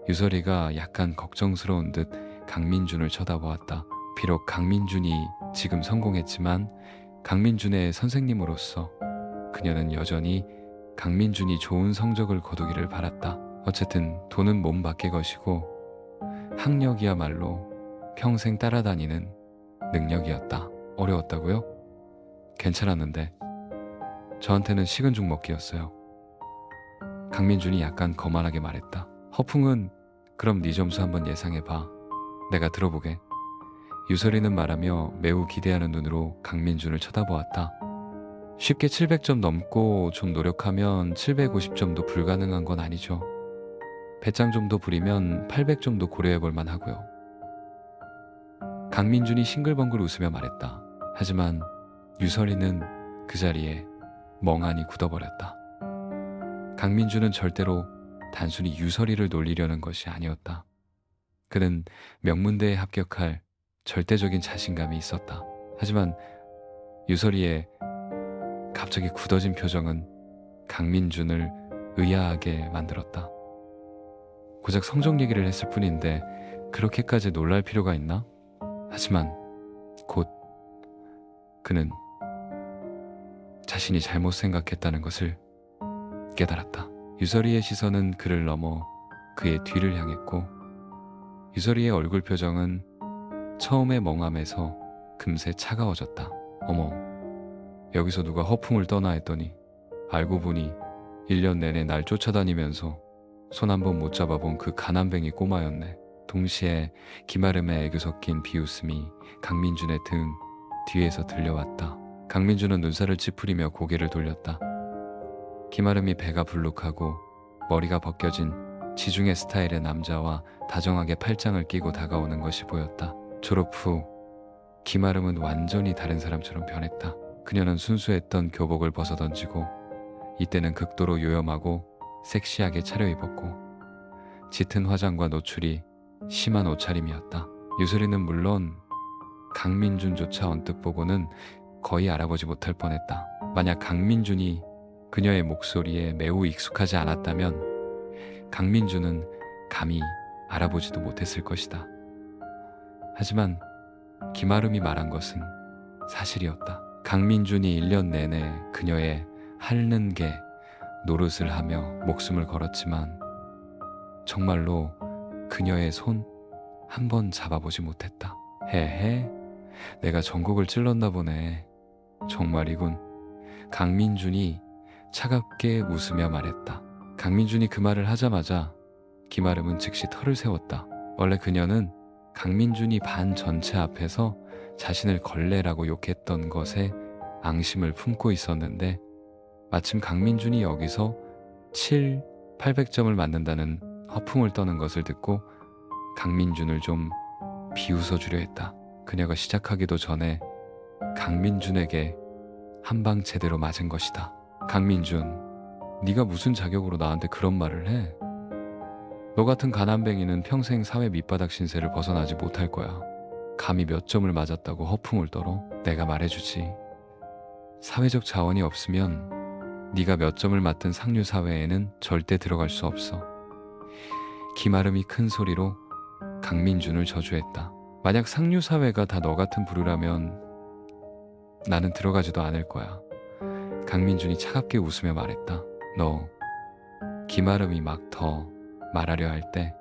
유설이가 약간 걱정스러운 듯 강민준을 쳐다보았다. 비록 강민준이 지금 성공했지만 강민준의 선생님으로서 그녀는 여전히 강민준이 좋은 성적을 거두기를 바랐다. 어쨌든 돈은 몸 밖의 것이고 학력이야말로 평생 따라다니는 능력이었다. 어려웠다고요? 괜찮았는데 저한테는 식은 죽 먹기였어요. 강민준이 약간 거만하게 말했다. 허풍은 그럼 네 점수 한번 예상해봐. 내가 들어보게. 유설이는 말하며 매우 기대하는 눈으로 강민준을 쳐다보았다. 쉽게 700점 넘고 좀 노력하면 750점도 불가능한 건 아니죠. 배짱 좀 더 부리면 800점도 고려해볼 만하고요. 강민준이 싱글벙글 웃으며 말했다. 하지만 유설이는 그 자리에 멍하니 굳어버렸다. 강민준은 절대로 단순히 유설이를 놀리려는 것이 아니었다. 그는 명문대에 합격할 절대적인 자신감이 있었다. 하지만 유설이의 갑자기 굳어진 표정은 강민준을 의아하게 만들었다. 고작 성적 얘기를 했을 뿐인데 그렇게까지 놀랄 필요가 있나? 하지만 곧 그는 자신이 잘못 생각했다는 것을 깨달았다. 유설이의 시선은 그를 넘어 그의 뒤를 향했고 유설이의 얼굴 표정은 처음의 멍함에서 금세 차가워졌다. 어머, 여기서 누가 허풍을 떠나 했더니 알고 보니 1년 내내 날 쫓아다니면서 손 한 번 못 잡아본 그 가난뱅이 꼬마였네. 동시에 기마름에 애교 섞인 비웃음이 강민준의 등 뒤에서 들려왔다. 강민준은 눈살을 찌푸리며 고개를 돌렸다. 기마름이 배가 불룩하고 머리가 벗겨진 지중해 스타일의 남자와 다정하게 팔짱을 끼고 다가오는 것이 보였다. 졸업 후 기마름은 완전히 다른 사람처럼 변했다. 그녀는 순수했던 교복을 벗어던지고 이때는 극도로 요염하고 섹시하게 차려입었고 짙은 화장과 노출이 심한 옷차림이었다. 유설이는 물론 강민준조차 언뜻 보고는 거의 알아보지 못할 뻔했다. 만약 강민준이 그녀의 목소리에 매우 익숙하지 않았다면 강민준은 감히 알아보지도 못했을 것이다. 하지만 기마름이 말한 것은 사실이었다. 강민준이 1년 내내 그녀의 핥는 게 노릇을 하며 목숨을 걸었지만 정말로 그녀의 손 한 번 잡아보지 못했다. 헤헤, 내가 전곡을 찔렀나 보네. 정말이군. 강민준이 차갑게 웃으며 말했다. 강민준이 그 말을 하자마자 기마름은 즉시 털을 세웠다. 원래 그녀는 강민준이 반 전체 앞에서 자신을 걸레라고 욕했던 것에 앙심을 품고 있었는데 마침 강민준이 여기서 800점을 맞는다는 허풍을 떠는 것을 듣고 강민준을 좀 비웃어주려 했다. 그녀가 시작하기도 전에 강민준에게 한 방 제대로 맞은 것이다. 강민준, 네가 무슨 자격으로 나한테 그런 말을 해? 너 같은 가난뱅이는 평생 사회 밑바닥 신세를 벗어나지 못할 거야. 감히 몇 점을 맞았다고 허풍을 떨어? 내가 말해주지. 사회적 자원이 없으면 네가 몇 점을 맞든 상류 사회에는 절대 들어갈 수 없어. 기마름이 큰 소리로 강민준을 저주했다. 만약 상류 사회가 다 너 같은 부류라면 나는 들어가지도 않을 거야. 강민준이 차갑게 웃으며 말했다. 너 김아름이 막 더 말하려 할 때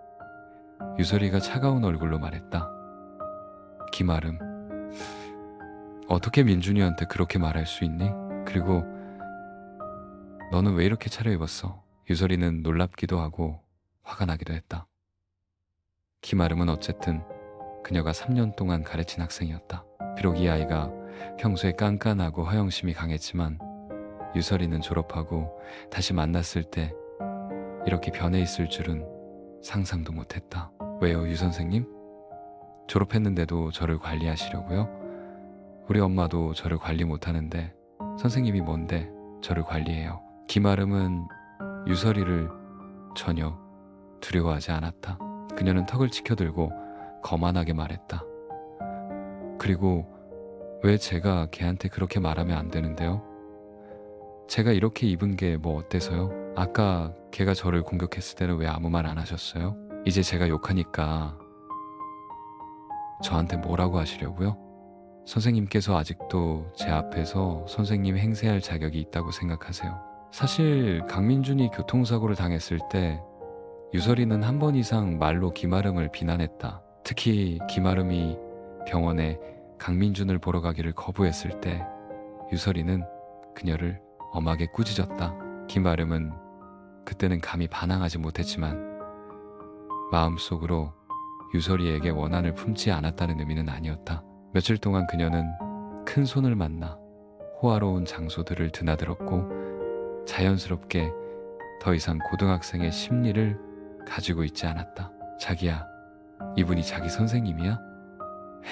유설이가 차가운 얼굴로 말했다. 김아름, 어떻게 민준이한테 그렇게 말할 수 있니? 그리고 너는 왜 이렇게 차려입었어? 유설이는 놀랍기도 하고 화가 나기도 했다. 김아름은 어쨌든 그녀가 3년 동안 가르친 학생이었다. 비록 이 아이가 평소에 깐깐하고 허영심이 강했지만 유설이는 졸업하고 다시 만났을 때 이렇게 변해 있을 줄은 상상도 못했다. 왜요, 유 선생님? 졸업했는데도 저를 관리하시려고요? 우리 엄마도 저를 관리 못하는데 선생님이 뭔데 저를 관리해요? 김아름은 유설이를 전혀 두려워하지 않았다. 그녀는 턱을 치켜들고 거만하게 말했다. 그리고 왜 제가 걔한테 그렇게 말하면 안 되는데요? 제가 이렇게 입은 게 뭐 어때서요? 아까 걔가 저를 공격했을 때는 왜 아무 말 안 하셨어요? 이제 제가 욕하니까 저한테 뭐라고 하시려고요? 선생님께서 아직도 제 앞에서 선생님 행세할 자격이 있다고 생각하세요? 사실 강민준이 교통사고를 당했을 때 유설이는 한 번 이상 말로 김아름을 비난했다. 특히 김아름이 병원에 강민준을 보러 가기를 거부했을 때 유설이는 그녀를 엄하게 꾸짖었다. 김아름은 그때는 감히 반항하지 못했지만 마음속으로 유설이에게 원한을 품지 않았다는 의미는 아니었다. 며칠 동안 그녀는 큰 손을 만나 호화로운 장소들을 드나들었고 자연스럽게 더 이상 고등학생의 심리를 가지고 있지 않았다. 자기야, 이분이 자기 선생님이야?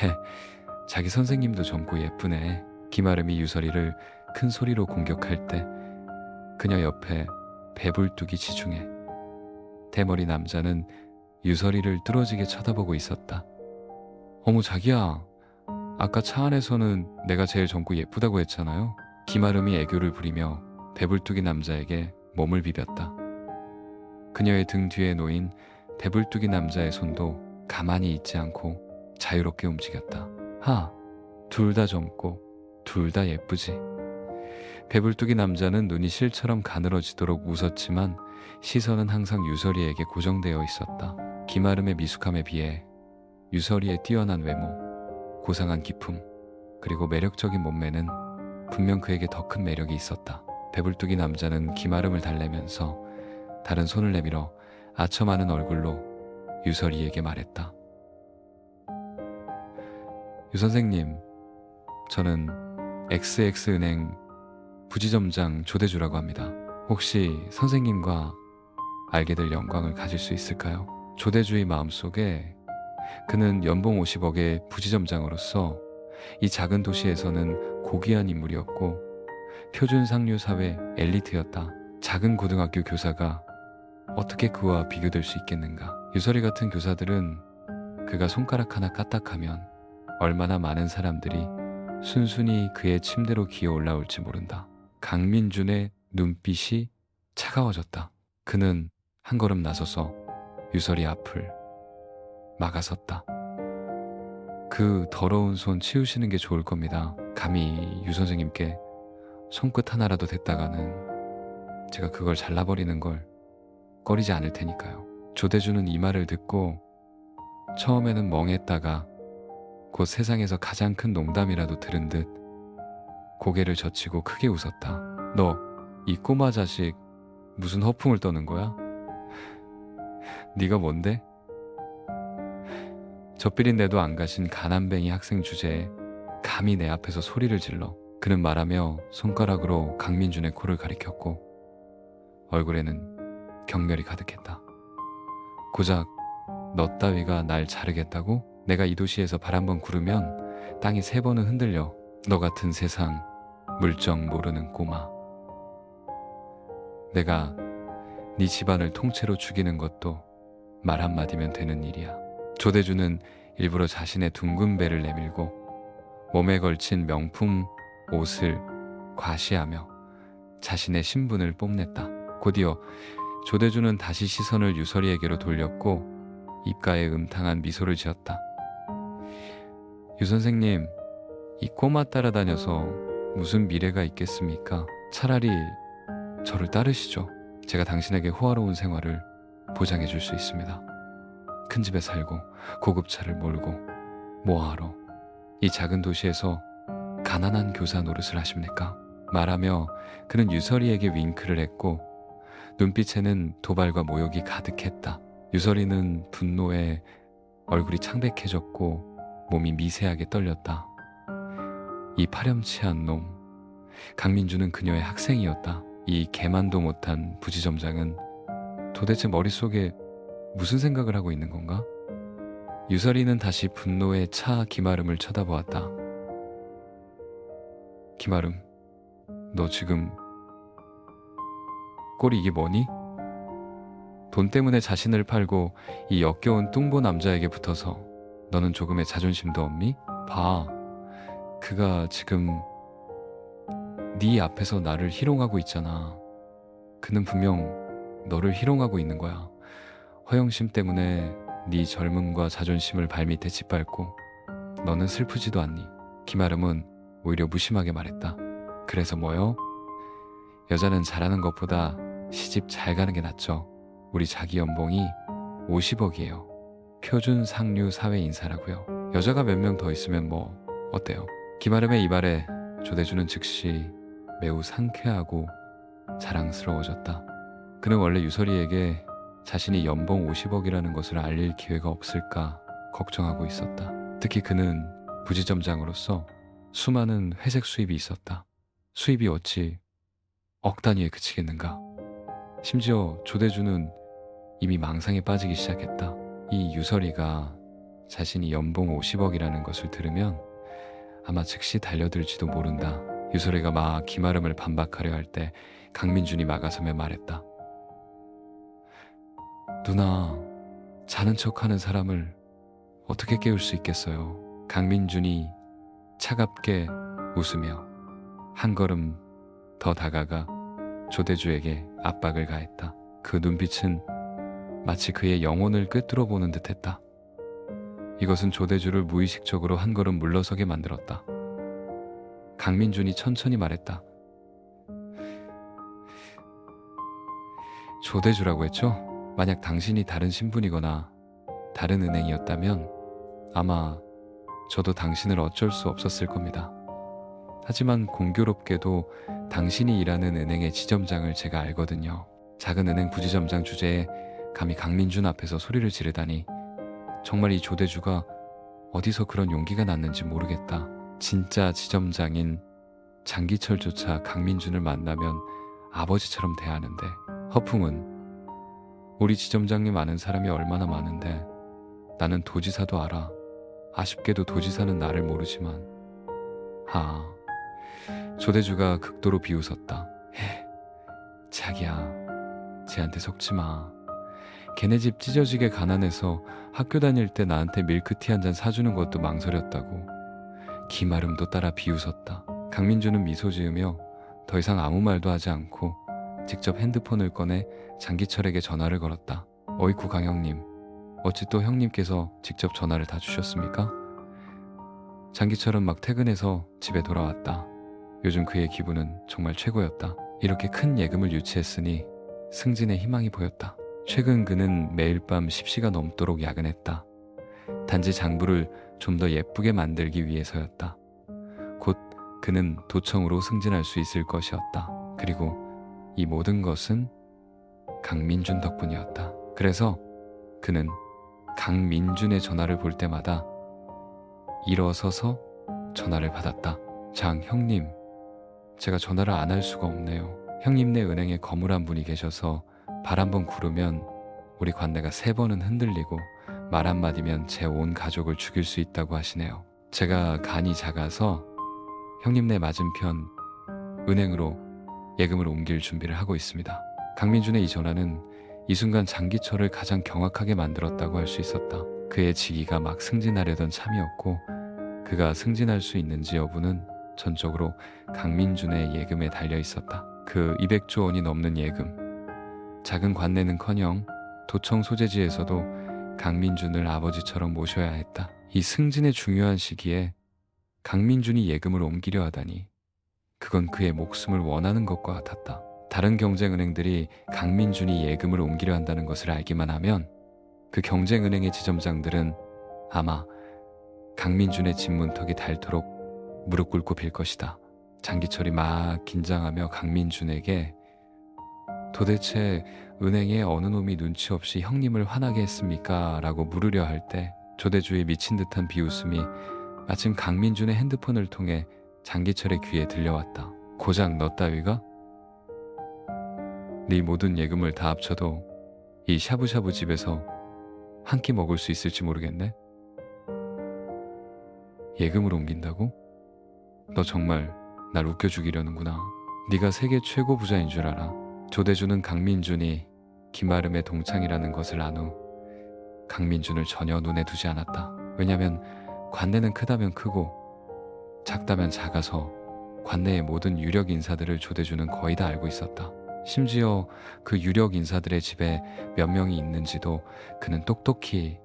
헤, 자기 선생님도 젊고 예쁘네. 김아름이 유설이를 큰 소리로 공격할 때 그녀 옆에 배불뚝이 지중해 대머리 남자는 유설이를 뚫어지게 쳐다보고 있었다. 어머 자기야, 아까 차 안에서는 내가 제일 젊고 예쁘다고 했잖아요. 김아름이 애교를 부리며 배불뚝이 남자에게 몸을 비볐다. 그녀의 등 뒤에 놓인 배불뚝이 남자의 손도 가만히 있지 않고 자유롭게 움직였다. 둘 다 젊고 둘 다 예쁘지. 배불뚝이 남자는 눈이 실처럼 가늘어지도록 웃었지만 시선은 항상 유설이에게 고정되어 있었다. 김아름의 미숙함에 비해 유설이의 뛰어난 외모, 고상한 기품, 그리고 매력적인 몸매는 분명 그에게 더 큰 매력이 있었다. 배불뚝이 남자는 김아름을 달래면서 다른 손을 내밀어 아첨하는 얼굴로 유설이에게 말했다. 유 선생님, 저는 XX은행 부지점장 조대주라고 합니다. 혹시 선생님과 알게 될 영광을 가질 수 있을까요? 조대주의 마음속에 그는 연봉 50억의 부지점장으로서 이 작은 도시에서는 고귀한 인물이었고 표준 상류 사회 엘리트였다. 작은 고등학교 교사가 어떻게 그와 비교될 수 있겠는가? 유설이 같은 교사들은 그가 손가락 하나 까딱하면 얼마나 많은 사람들이 순순히 그의 침대로 기어 올라올지 모른다. 강민준의 눈빛이 차가워졌다. 그는 한 걸음 나서서 유설이 앞을 막아섰다. 그 더러운 손 치우시는 게 좋을 겁니다. 감히 유 선생님께 손끝 하나라도 댔다가는 제가 그걸 잘라버리는 걸 꺼리지 않을 테니까요. 조대주는 이 말을 듣고 처음에는 멍했다가 곧 세상에서 가장 큰 농담이라도 들은 듯 고개를 젖히고 크게 웃었다. 너, 이 꼬마 자식 무슨 허풍을 떠는 거야? 네가 뭔데? 젖비린내도 안 가신 가난뱅이 학생 주제에 감히 내 앞에서 소리를 질러. 그는 말하며 손가락으로 강민준의 코를 가리켰고 얼굴에는 경멸이 가득했다. 고작 너 따위가 날 자르겠다고? 내가 이 도시에서 발 한번 구르면 땅이 3번은 흔들려. 너 같은 세상 물정 모르는 꼬마. 내가 네 집안을 통째로 죽이는 것도 말 한마디면 되는 일이야. 조대주는 일부러 자신의 둥근 배를 내밀고 몸에 걸친 명품 옷을 과시하며 자신의 신분을 뽐냈다. 곧이어 조대주는 다시 시선을 유설이에게로 돌렸고 입가에 음탕한 미소를 지었다. 유 선생님, 이 꼬마 따라다녀서 무슨 미래가 있겠습니까? 차라리 저를 따르시죠. 제가 당신에게 호화로운 생활을 보장해 줄 수 있습니다. 큰 집에 살고 고급 차를 몰고 뭐하러 이 작은 도시에서 가난한 교사 노릇을 하십니까? 말하며 그는 유설이에게 윙크를 했고 눈빛에는 도발과 모욕이 가득했다. 유설이는 분노에 얼굴이 창백해졌고 몸이 미세하게 떨렸다. 이 파렴치한 놈. 강민주는 그녀의 학생이었다. 이 개만도 못한 부지점장은 도대체 머릿속에 무슨 생각을 하고 있는 건가? 유설이는 다시 분노에 차 김아름을 쳐다보았다. 김아름, 너 지금 꼴이 이게 뭐니? 돈 때문에 자신을 팔고 이 역겨운 뚱보 남자에게 붙어서 너는 조금의 자존심도 없니? 봐, 그가 지금 네 앞에서 나를 희롱하고 있잖아. 그는 분명 너를 희롱하고 있는 거야. 허영심 때문에 네 젊음과 자존심을 발밑에 짓밟고 너는 슬프지도 않니? 김아름은 오히려 무심하게 말했다. 그래서 뭐요? 여자는 잘하는 것보다 시집 잘 가는 게 낫죠. 우리 자기 연봉이 50억이에요. 표준 상류 사회 인사라고요. 여자가 몇 명 더 있으면 뭐 어때요? 김아름의 이 말에 조대주는 즉시 매우 상쾌하고 자랑스러워졌다. 그는 원래 유설이에게 자신이 연봉 50억이라는 것을 알릴 기회가 없을까 걱정하고 있었다. 특히 그는 부지점장으로서 수많은 회색 수입이 있었다. 수입이 어찌 억 단위에 그치겠는가. 심지어 조대주는 이미 망상에 빠지기 시작했다. 이 유설이가 자신이 연봉 50억이라는 것을 들으면 아마 즉시 달려들지도 모른다. 유설이가 막 김아름을 반박하려 할 때 강민준이 막아서며 말했다. 누나, 자는 척하는 사람을 어떻게 깨울 수 있겠어요? 강민준이 차갑게 웃으며 한 걸음 더 다가가 조대주에게 압박을 가했다. 그 눈빛은 마치 그의 영혼을 꿰뚫어 보는 듯했다. 이것은 조대주를 무의식적으로 한 걸음 물러서게 만들었다. 강민준이 천천히 말했다. 조대주라고 했죠? 만약 당신이 다른 신분이거나 다른 은행이었다면 아마 저도 당신을 어쩔 수 없었을 겁니다. 하지만 공교롭게도 당신이 일하는 은행의 지점장을 제가 알거든요. 작은 은행 부지점장 주제에 감히 강민준 앞에서 소리를 지르다니 정말 이 조대주가 어디서 그런 용기가 났는지 모르겠다. 진짜 지점장인 장기철조차 강민준을 만나면 아버지처럼 대하는데 허풍은 우리 지점장님 아는 사람이 얼마나 많은데 나는 도지사도 알아. 아쉽게도 도지사는 나를 모르지만 조대주가 극도로 비웃었다. 자기야, 쟤한테 속지마. 걔네 집 찢어지게 가난해서 학교 다닐 때 나한테 밀크티 한 잔 사주는 것도 망설였다고. 김아름도 따라 비웃었다. 강민주는 미소 지으며 더 이상 아무 말도 하지 않고 직접 핸드폰을 꺼내 장기철에게 전화를 걸었다. 어이쿠 강형님, 어찌 또 형님께서 직접 전화를 다 주셨습니까? 장기철은 막 퇴근해서 집에 돌아왔다. 요즘 그의 기분은 정말 최고였다. 이렇게 큰 예금을 유치했으니 승진의 희망이 보였다. 최근 그는 매일 밤 10시가 넘도록 야근했다. 단지 장부를 좀 더 예쁘게 만들기 위해서였다. 곧 그는 도청으로 승진할 수 있을 것이었다. 그리고 이 모든 것은 강민준 덕분이었다. 그래서 그는 강민준의 전화를 볼 때마다 일어서서 전화를 받았다. 장 형님, 제가 전화를 안 할 수가 없네요. 형님네 은행에 거물한 분이 계셔서 발 한번 구르면 우리 관내가 3번은 흔들리고 말 한마디면 제 온 가족을 죽일 수 있다고 하시네요. 제가 간이 작아서 형님네 맞은편 은행으로 예금을 옮길 준비를 하고 있습니다. 강민준의 이 전화는 이 순간 장기철을 가장 경악하게 만들었다고 할 수 있었다. 그의 직위가 막 승진하려던 참이었고 그가 승진할 수 있는지 여부는 전적으로 강민준의 예금에 달려 있었다. 그 200조 원이 넘는 예금. 작은 관내는커녕 도청 소재지에서도 강민준을 아버지처럼 모셔야 했다. 이 승진의 중요한 시기에 강민준이 예금을 옮기려 하다니 그건 그의 목숨을 원하는 것과 같았다. 다른 경쟁은행들이 강민준이 예금을 옮기려 한다는 것을 알기만 하면 그 경쟁은행의 지점장들은 아마 강민준의 집 문턱이 닳도록 무릎 꿇고 빌 것이다. 장기철이 막 긴장하며 강민준에게 도대체 은행에 어느 놈이 눈치 없이 형님을 화나게 했습니까? 라고 물으려 할 때 조대주의 미친 듯한 비웃음이 마침 강민준의 핸드폰을 통해 장기철의 귀에 들려왔다. 고작 너 따위가? 네 모든 예금을 다 합쳐도 이 샤브샤브 집에서 한 끼 먹을 수 있을지 모르겠네. 예금을 옮긴다고? 너 정말 날 웃겨 죽이려는구나. 네가 세계 최고 부자인 줄 알아. 조대주는 강민준이 김아름의 동창이라는 것을 안 후 강민준을 전혀 눈에 두지 않았다. 왜냐면 관내는 크다면 크고 작다면 작아서 관내의 모든 유력 인사들을 조대주는 거의 다 알고 있었다. 심지어 그 유력 인사들의 집에 몇 명이 있는지도 그는 똑똑히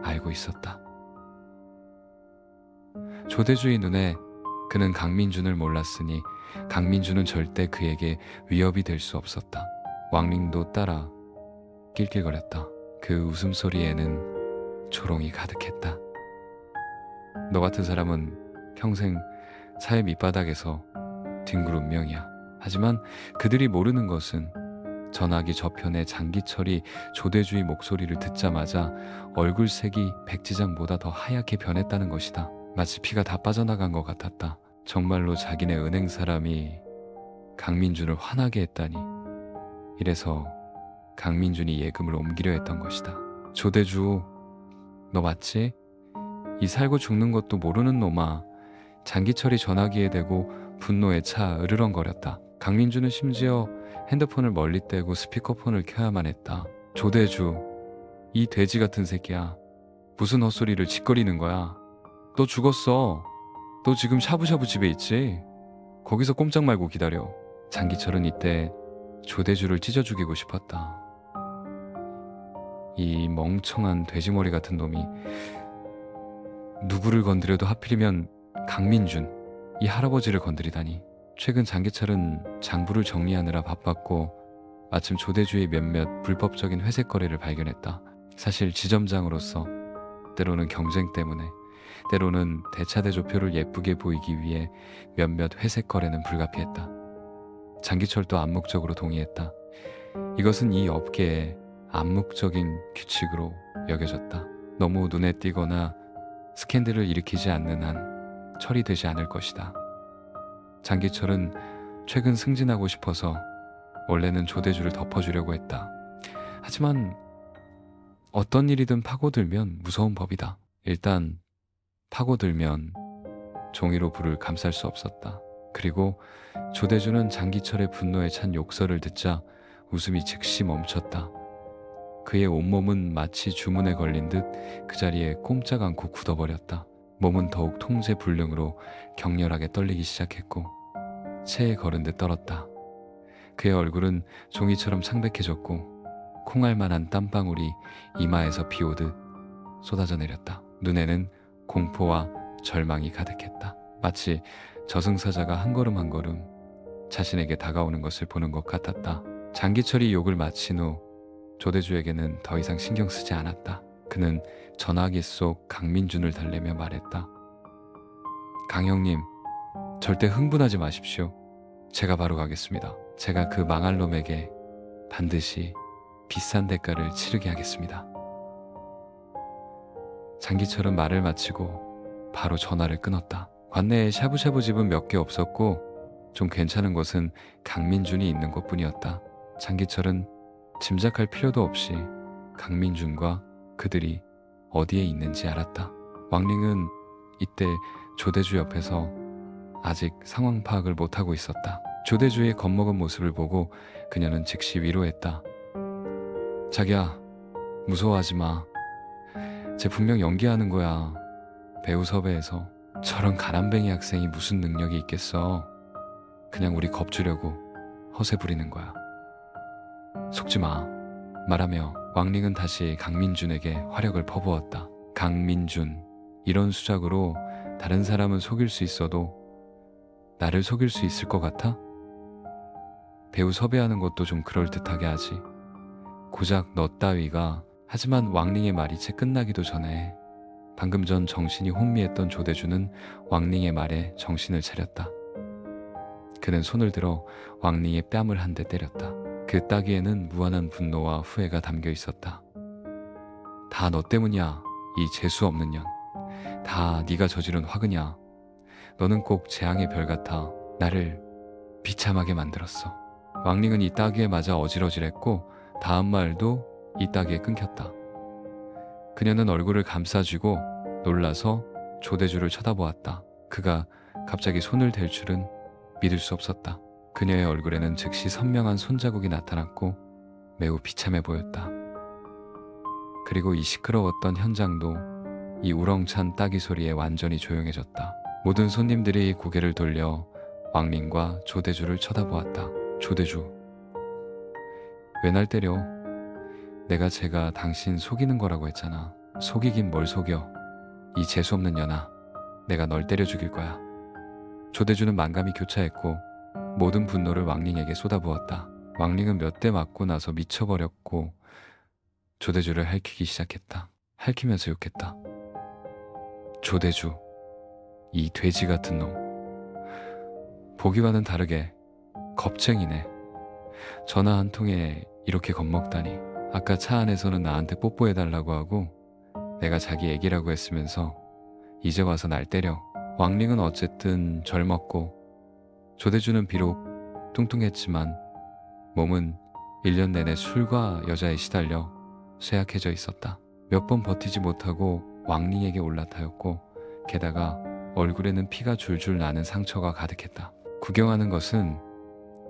알고 있었다. 조대주의 눈에 그는 강민준을 몰랐으니 강민준은 절대 그에게 위협이 될 수 없었다. 왕링도 따라 낄낄거렸다. 그 웃음소리에는 조롱이 가득했다. 너 같은 사람은 평생 사회 밑바닥에서 뒹굴 운명이야. 하지만 그들이 모르는 것은 전화기 저편에 장기철이 조대주의 목소리를 듣자마자 얼굴색이 백지장보다 더 하얗게 변했다는 것이다. 마치 피가 다 빠져나간 것 같았다. 정말로 자기네 은행 사람이 강민준을 화나게 했다니. 이래서 강민준이 예금을 옮기려 했던 것이다. 조대주, 너 맞지? 이 살고 죽는 것도 모르는 놈아. 장기철이 전화기에 대고 분노에 차 으르렁거렸다. 강민준은 심지어 핸드폰을 멀리 떼고 스피커폰을 켜야만 했다. 조대주, 이 돼지 같은 새끼야. 무슨 헛소리를 짓거리는 거야. 너 죽었어. 너 지금 샤브샤브 집에 있지? 거기서 꼼짝 말고 기다려. 장기철은 이때 조대주를 찢어 죽이고 싶었다. 이 멍청한 돼지머리 같은 놈이 누구를 건드려도 하필이면 강민준, 이 할아버지를 건드리다니. 최근 장기철은 장부를 정리하느라 바빴고 마침 조대주의 몇몇 불법적인 회색 거래를 발견했다. 사실 지점장으로서 때로는 경쟁 때문에, 때로는 대차대조표를 예쁘게 보이기 위해 몇몇 회색 거래는 불가피했다. 장기철도 암묵적으로 동의했다. 이것은 이 업계의 암묵적인 규칙으로 여겨졌다. 너무 눈에 띄거나 스캔들을 일으키지 않는 한 처리되지 않을 것이다. 장기철은 최근 승진하고 싶어서 원래는 조대주를 덮어주려고 했다. 하지만 어떤 일이든 파고들면 무서운 법이다. 일단 파고들면 종이로 불을 감쌀 수 없었다. 그리고 조대주는 장기철의 분노에 찬 욕설을 듣자 웃음이 즉시 멈췄다. 그의 온몸은 마치 주문에 걸린 듯 그 자리에 꼼짝 않고 굳어버렸다. 몸은 더욱 통제불능으로 격렬하게 떨리기 시작했고 체에 걸은 듯 떨었다. 그의 얼굴은 종이처럼 창백해졌고 콩알만한 땀방울이 이마에서 비오듯 쏟아져 내렸다. 눈에는 공포와 절망이 가득했다. 마치 저승사자가 한 걸음 한 걸음 자신에게 다가오는 것을 보는 것 같았다. 장기철이 욕을 마친 후 조대주에게는 더 이상 신경 쓰지 않았다. 그는 전화기 속 강민준을 달래며 말했다. 강형님, 절대 흥분하지 마십시오. 제가 바로 가겠습니다. 제가 그 망할 놈에게 반드시 비싼 대가를 치르게 하겠습니다. 장기철은 말을 마치고 바로 전화를 끊었다. 관내에 샤브샤브 집은 몇 개 없었고 좀 괜찮은 곳은 강민준이 있는 곳뿐이었다. 장기철은 짐작할 필요도 없이 강민준과 그들이 어디에 있는지 알았다. 왕링은 이때 조대주 옆에서 아직 상황 파악을 못하고 있었다. 조대주의 겁먹은 모습을 보고 그녀는 즉시 위로했다. 자기야, 무서워하지 마. 쟤 분명 연기하는 거야. 배우 섭외해서. 저런 가난뱅이 학생이 무슨 능력이 있겠어. 그냥 우리 겁주려고 허세 부리는 거야. 속지 마. 말하며 왕링은 다시 강민준에게 화력을 퍼부었다. 강민준, 이런 수작으로 다른 사람은 속일 수 있어도 나를 속일 수 있을 것 같아? 배우 섭외하는 것도 좀 그럴듯하게 하지. 고작 너 따위가. 하지만 왕링의 말이 채 끝나기도 전에 방금 전 정신이 혼미했던 조대주는 왕링의 말에 정신을 차렸다. 그는 손을 들어 왕링의 뺨을 한 대 때렸다. 그 따귀에는 무한한 분노와 후회가 담겨 있었다. 다 너 때문이야, 이 재수 없는 년. 다 네가 저지른 화근이야. 너는 꼭 재앙의 별 같아 나를 비참하게 만들었어. 왕링은 이 따귀에 맞아 어질어질했고 다음 말도 이 따귀에 끊겼다. 그녀는 얼굴을 감싸쥐고 놀라서 조대주를 쳐다보았다. 그가 갑자기 손을 댈 줄은 믿을 수 없었다. 그녀의 얼굴에는 즉시 선명한 손자국이 나타났고 매우 비참해 보였다. 그리고 이 시끄러웠던 현장도 이 우렁찬 따귀 소리에 완전히 조용해졌다. 모든 손님들이 고개를 돌려 왕링과 조대주를 쳐다보았다. 조대주, 왜 날 때려? 제가 당신 속이는 거라고 했잖아. 속이긴 뭘 속여. 이 재수없는 년아, 내가 널 때려 죽일 거야. 조대주는 만감이 교차했고 모든 분노를 왕링에게 쏟아부었다. 왕링은 몇 대 맞고 나서 미쳐버렸고 조대주를 핥히기 시작했다. 핥히면서 욕했다. 조대주, 이 돼지 같은 놈. 보기와는 다르게 겁쟁이네. 전화 한 통에 이렇게 겁먹다니. 아까 차 안에서는 나한테 뽀뽀해달라고 하고 내가 자기 애기라고 했으면서 이제 와서 날 때려. 왕링은 어쨌든 젊었고 조대주는 비록 뚱뚱했지만 몸은 1년 내내 술과 여자에 시달려 쇠약해져 있었다. 몇 번 버티지 못하고 왕링에게 올라타였고 게다가 얼굴에는 피가 줄줄 나는 상처가 가득했다. 구경하는 것은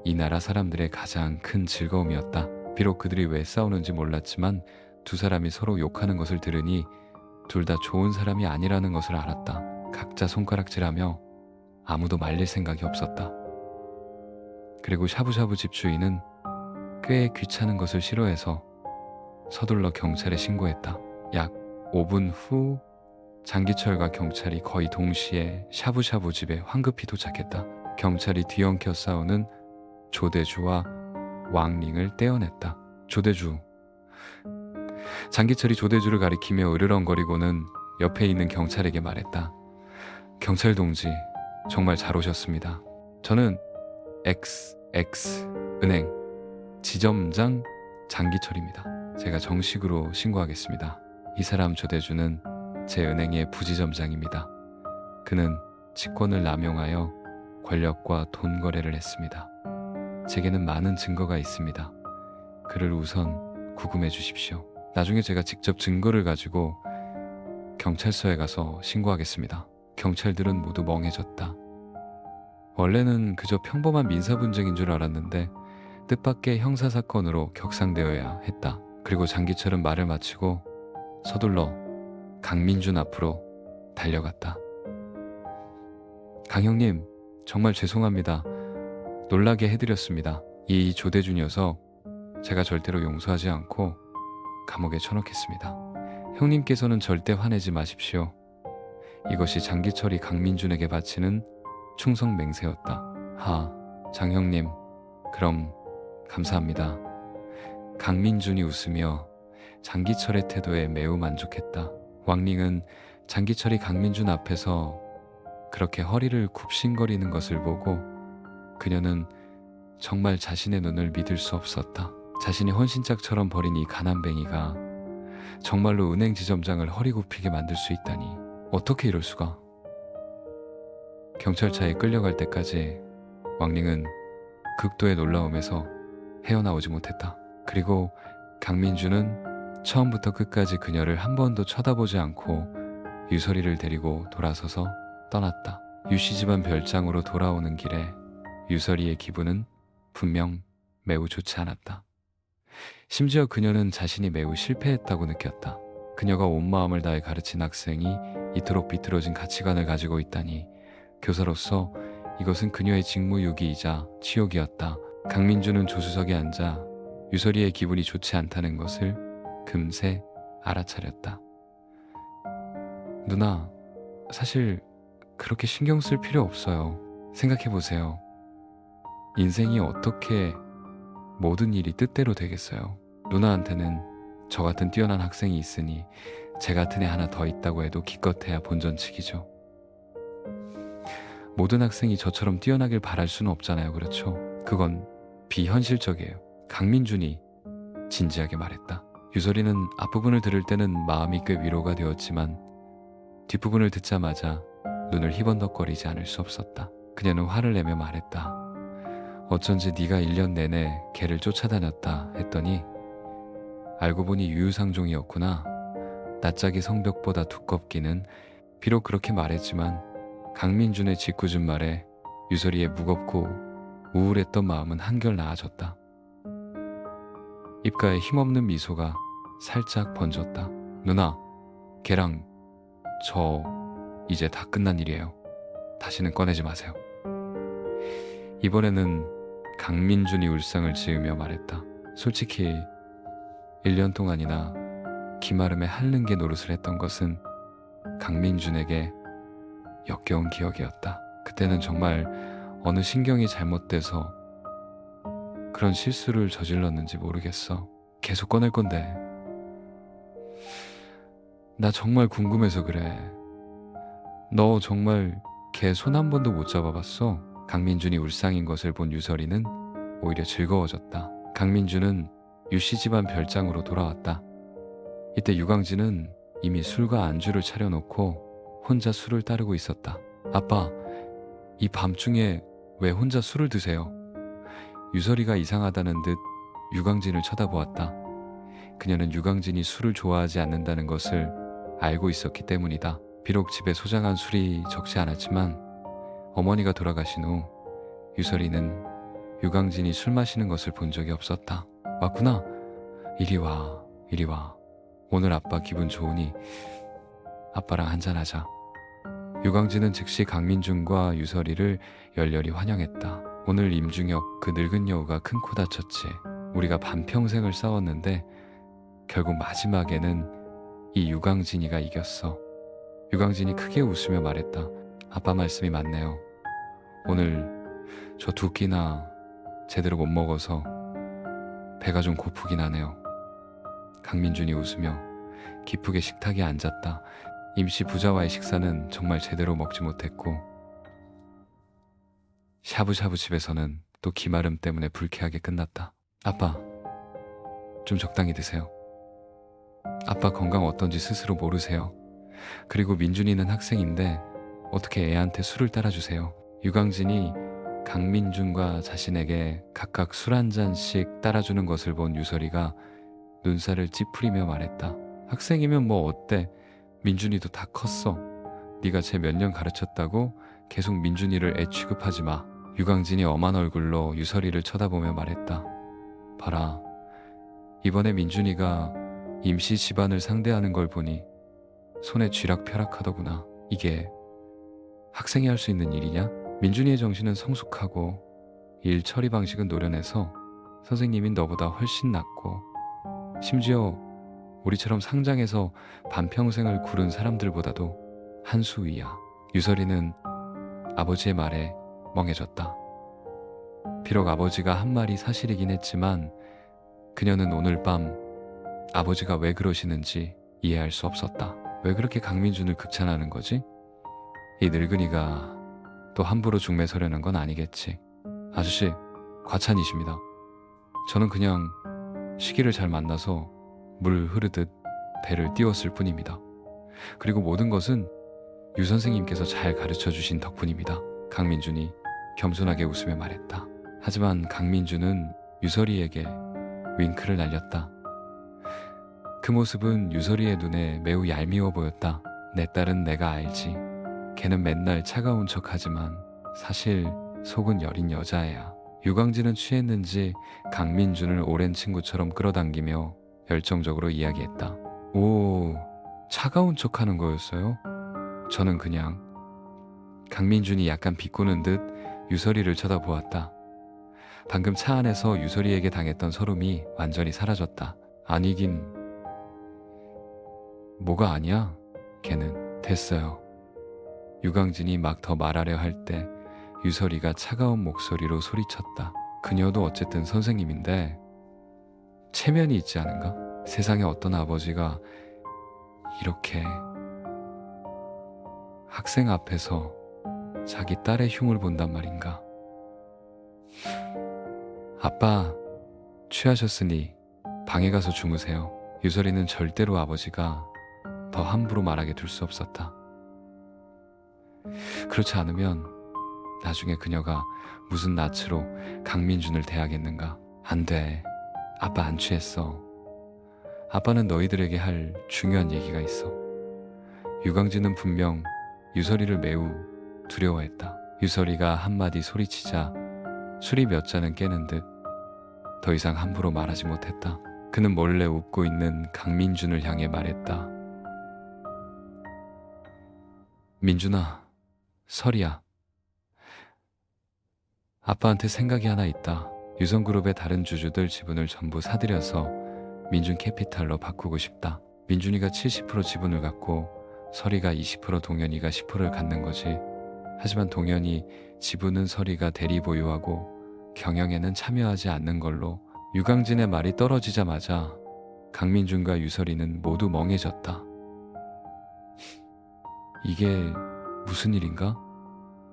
이 나라 사람들의 가장 큰 즐거움이었다. 비록 그들이 왜 싸우는지 몰랐지만 두 사람이 서로 욕하는 것을 들으니 둘 다 좋은 사람이 아니라는 것을 알았다. 각자 손가락질하며 아무도 말릴 생각이 없었다. 그리고 샤브샤브 집주인은 꽤 귀찮은 것을 싫어해서 서둘러 경찰에 신고했다. 약 5분 후 장기철과 경찰이 거의 동시에 샤브샤브 집에 황급히 도착했다. 경찰이 뒤엉켜 싸우는 조대주와 왕링을 떼어냈다. 조대주. 장기철이 조대주를 가리키며 으르렁거리고는 옆에 있는 경찰에게 말했다. 경찰 동지, 정말 잘 오셨습니다. 저는 XX 은행 지점장 장기철입니다. 제가 정식으로 신고하겠습니다. 이 사람 조대주는 제 은행의 부지점장입니다. 그는 직권을 남용하여 권력과 돈 거래를 했습니다. 제게는 많은 증거가 있습니다. 그를 우선 구금해 주십시오. 나중에 제가 직접 증거를 가지고 경찰서에 가서 신고하겠습니다. 경찰들은 모두 멍해졌다. 원래는 그저 평범한 민사 분쟁인 줄 알았는데 뜻밖의 형사사건으로 격상되어야 했다. 그리고 장기철은 말을 마치고 서둘러 강민준 앞으로 달려갔다. 강형님, 정말 죄송합니다. 놀라게 해드렸습니다. 이 조대주 녀석 제가 절대로 용서하지 않고 감옥에 쳐넣겠습니다. 형님께서는 절대 화내지 마십시오. 이것이 장기철이 강민준에게 바치는 충성 맹세였다. 장형님, 그럼 감사합니다. 강민준이 웃으며 장기철의 태도에 매우 만족했다. 왕링은 장기철이 강민준 앞에서 그렇게 허리를 굽신거리는 것을 보고 그녀는 정말 자신의 눈을 믿을 수 없었다. 자신이 헌신짝처럼 버린 이 가난뱅이가 정말로 은행 지점장을 허리 굽히게 만들 수 있다니. 어떻게 이럴 수가. 경찰차에 끌려갈 때까지 왕링은 극도의 놀라움에서 헤어나오지 못했다. 그리고 강민주는 처음부터 끝까지 그녀를 한 번도 쳐다보지 않고 유서리를 데리고 돌아서서 떠났다. 유씨 집안 별장으로 돌아오는 길에 유서리의 기분은 분명 매우 좋지 않았다. 심지어 그녀는 자신이 매우 실패했다고 느꼈다. 그녀가 온 마음을 다해 가르친 학생이 이토록 비틀어진 가치관을 가지고 있다니 교사로서 이것은 그녀의 직무유기이자 치욕이었다. 강민주는 조수석에 앉아 유서리의 기분이 좋지 않다는 것을 금세 알아차렸다. 누나, 사실 그렇게 신경 쓸 필요 없어요. 생각해보세요. 인생이 어떻게 모든 일이 뜻대로 되겠어요? 누나한테는 저 같은 뛰어난 학생이 있으니 제 같은 애 하나 더 있다고 해도 기껏해야 본전치기죠. 모든 학생이 저처럼 뛰어나길 바랄 수는 없잖아요. 그렇죠? 그건 비현실적이에요. 강민준이 진지하게 말했다. 유설이는 앞부분을 들을 때는 마음이 꽤 위로가 되었지만 뒷부분을 듣자마자 눈을 희번덕거리지 않을 수 없었다. 그녀는 화를 내며 말했다. 어쩐지 네가 1년 내내 걔를 쫓아다녔다 했더니 알고 보니 유유상종이었구나. 낯짝이 성벽보다 두껍기는. 비록 그렇게 말했지만 강민준의 짓궂은 말에 유설이의 무겁고 우울했던 마음은 한결 나아졌다. 입가에 힘없는 미소가 살짝 번졌다. 누나, 걔랑 저 이제 다 끝난 일이에요. 다시는 꺼내지 마세요. 이번에는 강민준이 울상을 지으며 말했다. 솔직히 1년 동안이나 기마름에 한른개 노릇을 했던 것은 강민준에게 역겨운 기억이었다. 그때는 정말 어느 신경이 잘못돼서 그런 실수를 저질렀는지 모르겠어. 계속 꺼낼 건데. 나 정말 궁금해서 그래. 너 정말 걔 손 한 번도 못 잡아봤어? 강민준이 울상인 것을 본 유설이는 오히려 즐거워졌다. 강민준은 유씨 집안 별장으로 돌아왔다. 이때 유광진은 이미 술과 안주를 차려놓고 혼자 술을 따르고 있었다. 아빠, 이 밤중에 왜 혼자 술을 드세요? 유설이가 이상하다는 듯 유광진을 쳐다보았다. 그녀는 유광진이 술을 좋아하지 않는다는 것을 알고 있었기 때문이다. 비록 집에 소장한 술이 적지 않았지만 어머니가 돌아가신 후 유설이는 유광진이 술 마시는 것을 본 적이 없었다. 왔구나. 이리 와, 이리 와. 오늘 아빠 기분 좋으니 아빠랑 한잔하자. 유광진은 즉시 강민준과 유설이를 열렬히 환영했다. 오늘 임중혁 그 늙은 여우가 큰 코 다쳤지. 우리가 반평생을 싸웠는데 결국 마지막에는 이 유광진이가 이겼어. 유광진이 크게 웃으며 말했다. 아빠 말씀이 맞네요. 오늘 저 2끼나 제대로 못 먹어서 배가 좀 고프긴 하네요. 강민준이 웃으며 기쁘게 식탁에 앉았다. 임시 부자와의 식사는 정말 제대로 먹지 못했고 샤브샤브 집에서는 또 기마름 때문에 불쾌하게 끝났다. 아빠, 좀 적당히 드세요. 아빠 건강 어떤지 스스로 모르세요. 그리고 민준이는 학생인데 어떻게 애한테 술을 따라주세요. 유광진이 강민준과 자신에게 각각 술 한 잔씩 따라주는 것을 본 유설이가 눈살을 찌푸리며 말했다. 학생이면 뭐 어때? 민준이도 다 컸어. 네가 쟤 몇 년 가르쳤다고 계속 민준이를 애 취급하지 마. 유광진이 엄한 얼굴로 유설이를 쳐다보며 말했다. 봐라, 이번에 민준이가 임시 집안을 상대하는 걸 보니 손에 쥐락펴락하더구나. 이게 학생이 할 수 있는 일이냐? 민준이의 정신은 성숙하고 일 처리 방식은 노련해서 선생님인 너보다 훨씬 낫고 심지어 우리처럼 상장해서 반평생을 구른 사람들보다도 한 수 위야. 유설이는 아버지의 말에 멍해졌다. 비록 아버지가 한 말이 사실이긴 했지만 그녀는 오늘 밤 아버지가 왜 그러시는지 이해할 수 없었다. 왜 그렇게 강민준을 극찬하는 거지? 이 늙은이가 또 함부로 중매서려는 건 아니겠지. 아저씨, 과찬이십니다. 저는 그냥 시기를 잘 만나서 물 흐르듯 배를 띄웠을 뿐입니다. 그리고 모든 것은 유 선생님께서 잘 가르쳐 주신 덕분입니다. 강민준이 겸손하게 웃으며 말했다. 하지만 강민준은 유설이에게 윙크를 날렸다. 그 모습은 유설이의 눈에 매우 얄미워 보였다. 내 딸은 내가 알지. 걔는 맨날 차가운 척하지만 사실 속은 여린 여자애야. 유광진은 취했는지 강민준을 오랜 친구처럼 끌어당기며 열정적으로 이야기했다. 오, 차가운 척하는 거였어요? 저는 그냥. 강민준이 약간 비꼬는 듯 유설이를 쳐다보았다. 방금 차 안에서 유설이에게 당했던 서름이 완전히 사라졌다. 아니긴 뭐가 아니야? 걔는. 됐어요. 유광진이 막 더 말하려 할 때 유설이가 차가운 목소리로 소리쳤다. 그녀도 어쨌든 선생님인데 체면이 있지 않은가? 세상에 어떤 아버지가 이렇게 학생 앞에서 자기 딸의 흉을 본단 말인가? 아빠, 취하셨으니 방에 가서 주무세요. 유설이는 절대로 아버지가 더 함부로 말하게 둘 수 없었다. 그렇지 않으면 나중에 그녀가 무슨 낯으로 강민준을 대하겠는가? 안 돼. 아빠 안 취했어. 아빠는 너희들에게 할 중요한 얘기가 있어. 유광진은 분명 유설이를 매우 두려워했다. 유설이가 한마디 소리치자 술이 몇 잔은 깨는 듯 더 이상 함부로 말하지 못했다. 그는 몰래 웃고 있는 강민준을 향해 말했다. 민준아, 설이야. 아빠한테 생각이 하나 있다. 유성그룹의 다른 주주들 지분을 전부 사들여서 민준 캐피탈로 바꾸고 싶다. 민준이가 70% 지분을 갖고 설이가 20%, 동현이가 10%를 갖는 거지. 하지만 동현이 지분은 설이가 대리 보유하고 경영에는 참여하지 않는 걸로. 유광진의 말이 떨어지자마자 강민준과 유설이는 모두 멍해졌다. 이게 무슨 일인가?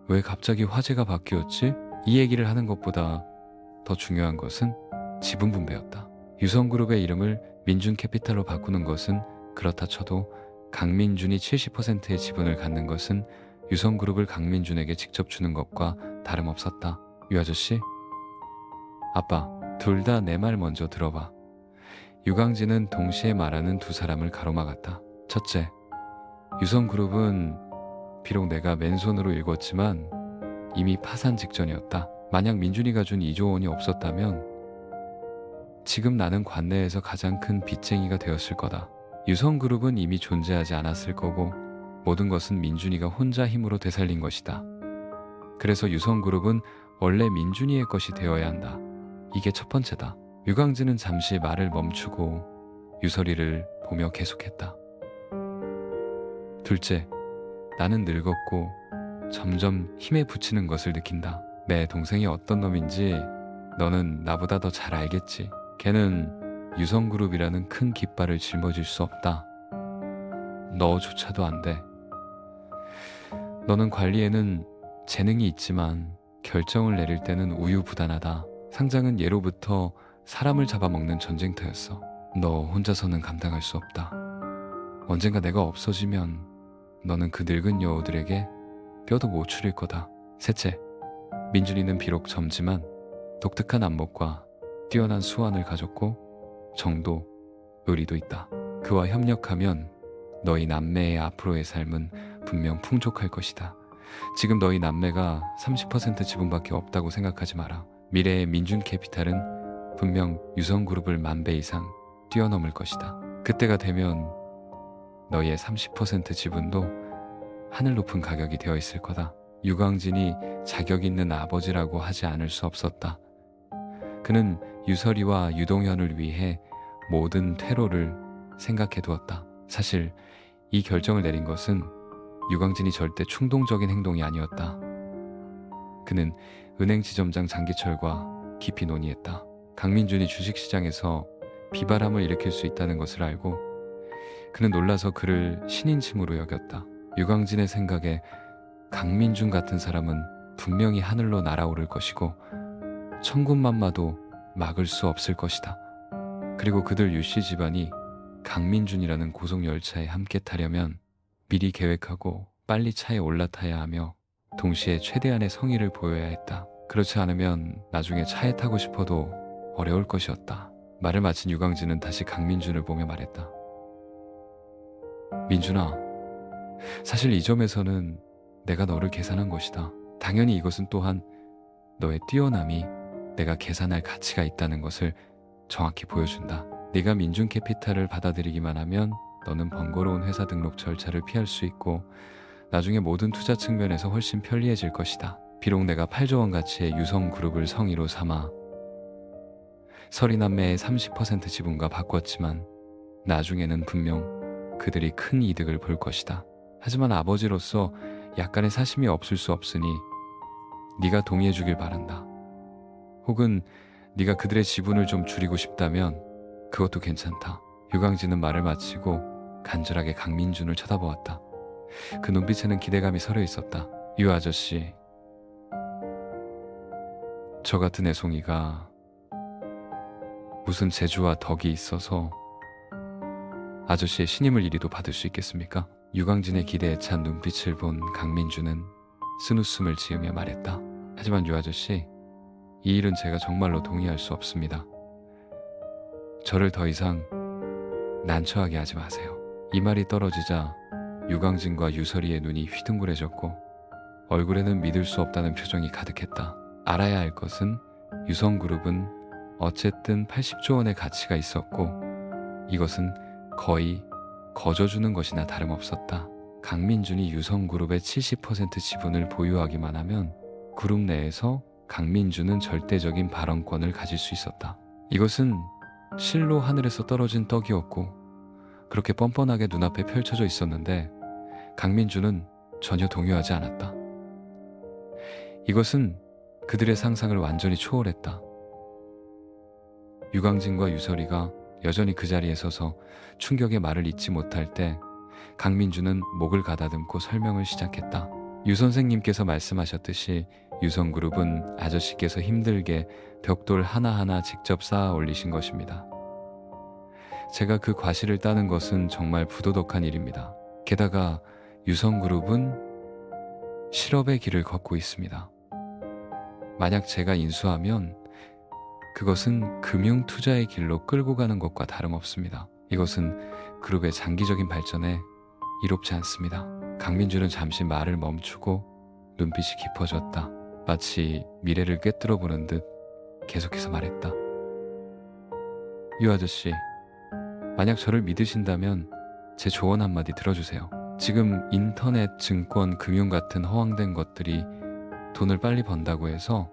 왜 갑자기 화제가 바뀌었지? 이 얘기를 하는 것보다 더 중요한 것은 지분 분배였다. 유성그룹의 이름을 민준캐피탈로 바꾸는 것은 그렇다 쳐도 강민준이 70%의 지분을 갖는 것은 유성그룹을 강민준에게 직접 주는 것과 다름없었다. 유 아저씨? 아빠, 둘 다 내 말 먼저 들어봐. 유광진은 동시에 말하는 두 사람을 가로막았다. 첫째, 유성그룹은 비록 내가 맨손으로 읽었지만 이미 파산 직전이었다. 만약 민준이가 준 2조 원이 없었다면 지금 나는 관내에서 가장 큰 빚쟁이가 되었을 거다. 유성그룹은 이미 존재하지 않았을 거고 모든 것은 민준이가 혼자 힘으로 되살린 것이다. 그래서 유성그룹은 원래 민준이의 것이 되어야 한다. 이게 첫 번째다. 유광진은 잠시 말을 멈추고 유설이를 보며 계속했다. 둘째, 나는 늙었고 점점 힘에 부치는 것을 느낀다. 내 동생이 어떤 놈인지 너는 나보다 더 잘 알겠지. 걔는 유성그룹이라는 큰 깃발을 짊어질 수 없다. 너조차도 안 돼. 너는 관리에는 재능이 있지만 결정을 내릴 때는 우유부단하다. 상장은 예로부터 사람을 잡아먹는 전쟁터였어. 너 혼자서는 감당할 수 없다. 언젠가 내가 없어지면 너는 그 늙은 여우들에게 뼈도 못 추릴 거다. 셋째, 민준이는 비록 젊지만 독특한 안목과 뛰어난 수완을 가졌고 정도, 의리도 있다. 그와 협력하면 너희 남매의 앞으로의 삶은 분명 풍족할 것이다. 지금 너희 남매가 30% 지분밖에 없다고 생각하지 마라. 미래의 민준캐피탈은 분명 유성그룹을 10,000배 이상 뛰어넘을 것이다. 그때가 되면 너희의 30% 지분도 하늘 높은 가격이 되어 있을 거다. 유광진이 자격 있는 아버지라고 하지 않을 수 없었다. 그는 유설이와 유동현을 위해 모든 퇴로를 생각해 두었다. 사실 이 결정을 내린 것은 유광진이 절대 충동적인 행동이 아니었다. 그는 은행 지점장 장기철과 깊이 논의했다. 강민준이 주식시장에서 비바람을 일으킬 수 있다는 것을 알고 그는 놀라서 그를 신인칭으로 여겼다. 유광진의 생각에 강민준 같은 사람은 분명히 하늘로 날아오를 것이고 천군만마도 막을 수 없을 것이다. 그리고 그들 유씨 집안이 강민준이라는 고속열차에 함께 타려면 미리 계획하고 빨리 차에 올라타야 하며 동시에 최대한의 성의를 보여야 했다. 그렇지 않으면 나중에 차에 타고 싶어도 어려울 것이었다. 말을 마친 유광진은 다시 강민준을 보며 말했다. 민준아, 사실 이 점에서는 내가 너를 계산한 것이다. 당연히 이것은 또한 너의 뛰어남이 내가 계산할 가치가 있다는 것을 정확히 보여준다. 네가 민준캐피탈을 받아들이기만 하면 너는 번거로운 회사 등록 절차를 피할 수 있고 나중에 모든 투자 측면에서 훨씬 편리해질 것이다. 비록 내가 8조 원 가치의 유성그룹을 성의로 삼아 설이남매의 30% 지분과 바꿨지만 나중에는 분명 그들이 큰 이득을 볼 것이다. 하지만 아버지로서 약간의 사심이 없을 수 없으니 네가 동의해 주길 바란다. 혹은 네가 그들의 지분을 좀 줄이고 싶다면 그것도 괜찮다. 유광진은 말을 마치고 간절하게 강민준을 쳐다보았다. 그 눈빛에는 기대감이 서려 있었다. 유 아저씨, 저 같은 애송이가 무슨 재주와 덕이 있어서 아저씨의 신임을 이리도 받을 수 있겠습니까? 유광진의 기대에 찬 눈빛을 본 강민주는 쓴웃음을 지으며 말했다. 하지만 유 아저씨, 이 일은 제가 정말로 동의할 수 없습니다. 저를 더 이상 난처하게 하지 마세요. 이 말이 떨어지자 유광진과 유설이의 눈이 휘둥그레졌고 얼굴에는 믿을 수 없다는 표정이 가득했다. 알아야 할 것은 유성그룹은 어쨌든 80조 원의 가치가 있었고 이것은 거의 거저주는 것이나 다름없었다. 강민준이 유성그룹의 70% 지분을 보유하기만 하면 그룹 내에서 강민준은 절대적인 발언권을 가질 수 있었다. 이것은 실로 하늘에서 떨어진 떡이었고 그렇게 뻔뻔하게 눈앞에 펼쳐져 있었는데 강민준은 전혀 동요하지 않았다. 이것은 그들의 상상을 완전히 초월했다. 유광진과 유설이가 여전히 그 자리에 서서 충격의 말을 잇지 못할 때 강민준은 목을 가다듬고 설명을 시작했다. 유 선생님께서 말씀하셨듯이 유성그룹은 아저씨께서 힘들게 벽돌 하나하나 직접 쌓아 올리신 것입니다. 제가 그 과실을 따는 것은 정말 부도덕한 일입니다. 게다가 유성그룹은 실업의 길을 걷고 있습니다. 만약 제가 인수하면 그것은 금융투자의 길로 끌고 가는 것과 다름없습니다. 이것은 그룹의 장기적인 발전에 이롭지 않습니다. 강민주는 잠시 말을 멈추고 눈빛이 깊어졌다. 마치 미래를 꿰뚫어 보는 듯 계속해서 말했다. 유 아저씨, 만약 저를 믿으신다면 제 조언 한마디 들어주세요. 지금 인터넷, 증권, 금융 같은 허황된 것들이 돈을 빨리 번다고 해서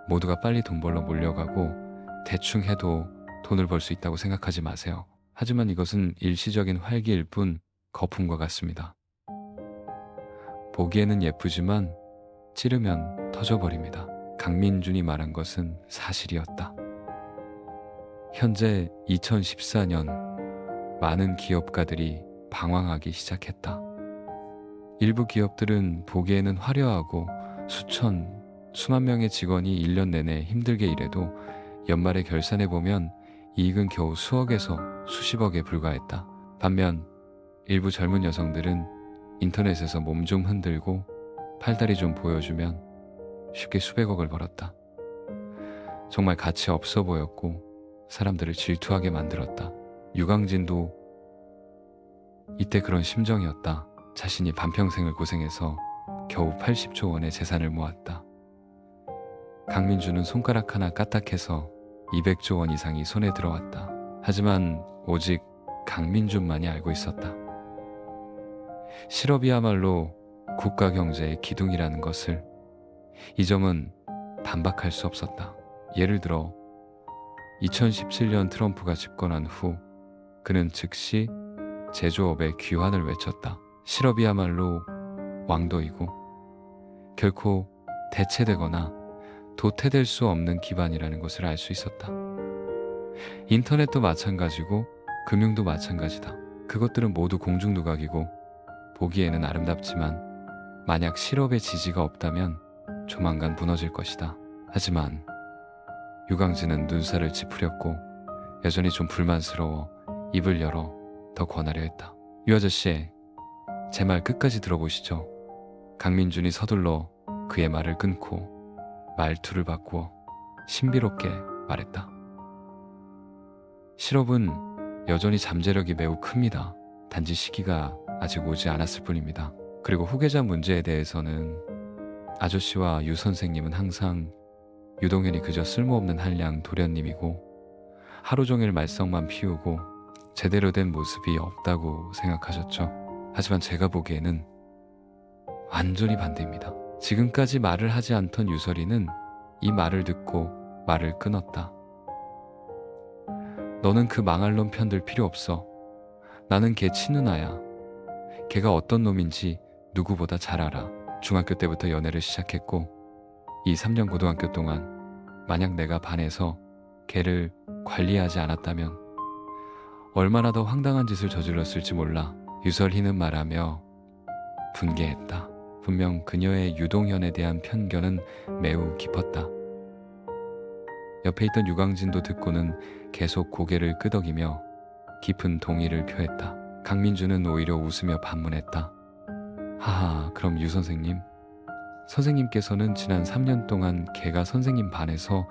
모두가 빨리 돈 벌러 몰려가고 대충 해도 돈을 벌 수 있다고 생각하지 마세요. 하지만 이것은 일시적인 활기일 뿐 거품과 같습니다. 보기에는 예쁘지만 찌르면 터져버립니다. 강민준이 말한 것은 사실이었다. 현재 2014년 많은 기업가들이 방황하기 시작했다. 일부 기업들은 보기에는 화려하고 수만 명의 직원이 1년 내내 힘들게 일해도 연말에 결산해보면 이익은 겨우 수억에서 수십억에 불과했다. 반면 일부 젊은 여성들은 인터넷에서 몸 좀 흔들고 팔다리 좀 보여주면 쉽게 수백억을 벌었다. 정말 가치 없어 보였고 사람들을 질투하게 만들었다. 유광진도 이때 그런 심정이었다. 자신이 반평생을 고생해서 겨우 80조 원의 재산을 모았다. 강민주는 손가락 하나 까딱해서 200조 원 이상이 손에 들어왔다. 하지만 오직 강민준만이 알고 있었다. 실업이야말로 국가 경제의 기둥이라는 것을. 이 점은 반박할 수 없었다. 예를 들어 2017년 트럼프가 집권한 후 그는 즉시 제조업의 귀환을 외쳤다. 실업이야말로 왕도이고 결코 대체되거나 도태될 수 없는 기반이라는 것을 알 수 있었다. 인터넷도 마찬가지고 금융도 마찬가지다. 그것들은 모두 공중두각이고 보기에는 아름답지만 만약 실업의 지지가 없다면 조만간 무너질 것이다. 하지만 유광진은 눈살을 찌푸렸고 여전히 좀 불만스러워 입을 열어 더 권하려 했다. 유 아저씨, 제 말 끝까지 들어보시죠. 강민준이 서둘러 그의 말을 끊고 말투를 바꾸어 신비롭게 말했다. 실업은 여전히 잠재력이 매우 큽니다. 단지 시기가 아직 오지 않았을 뿐입니다. 그리고 후계자 문제에 대해서는 아저씨와 유 선생님은 항상 유동현이 그저 쓸모없는 한량 도련님이고 하루 종일 말썽만 피우고 제대로 된 모습이 없다고 생각하셨죠. 하지만 제가 보기에는 완전히 반대입니다. 지금까지 말을 하지 않던 유설이는 이 말을 듣고 말을 끊었다. 너는 그 망할 놈 편들 필요 없어. 나는 걔 친누나야. 걔가 어떤 놈인지 누구보다 잘 알아. 중학교 때부터 연애를 시작했고 이 3년 고등학교 동안 만약 내가 반해서 걔를 관리하지 않았다면 얼마나 더 황당한 짓을 저질렀을지 몰라. 유설희는 말하며 분개했다. 분명 그녀의 유동현에 대한 편견은 매우 깊었다. 옆에 있던 유광진도 듣고는 계속 고개를 끄덕이며 깊은 동의를 표했다. 강민주는 오히려 웃으며 반문했다. 하하, 그럼 유 선생님, 선생님께서는 지난 3년 동안 걔가 선생님 반에서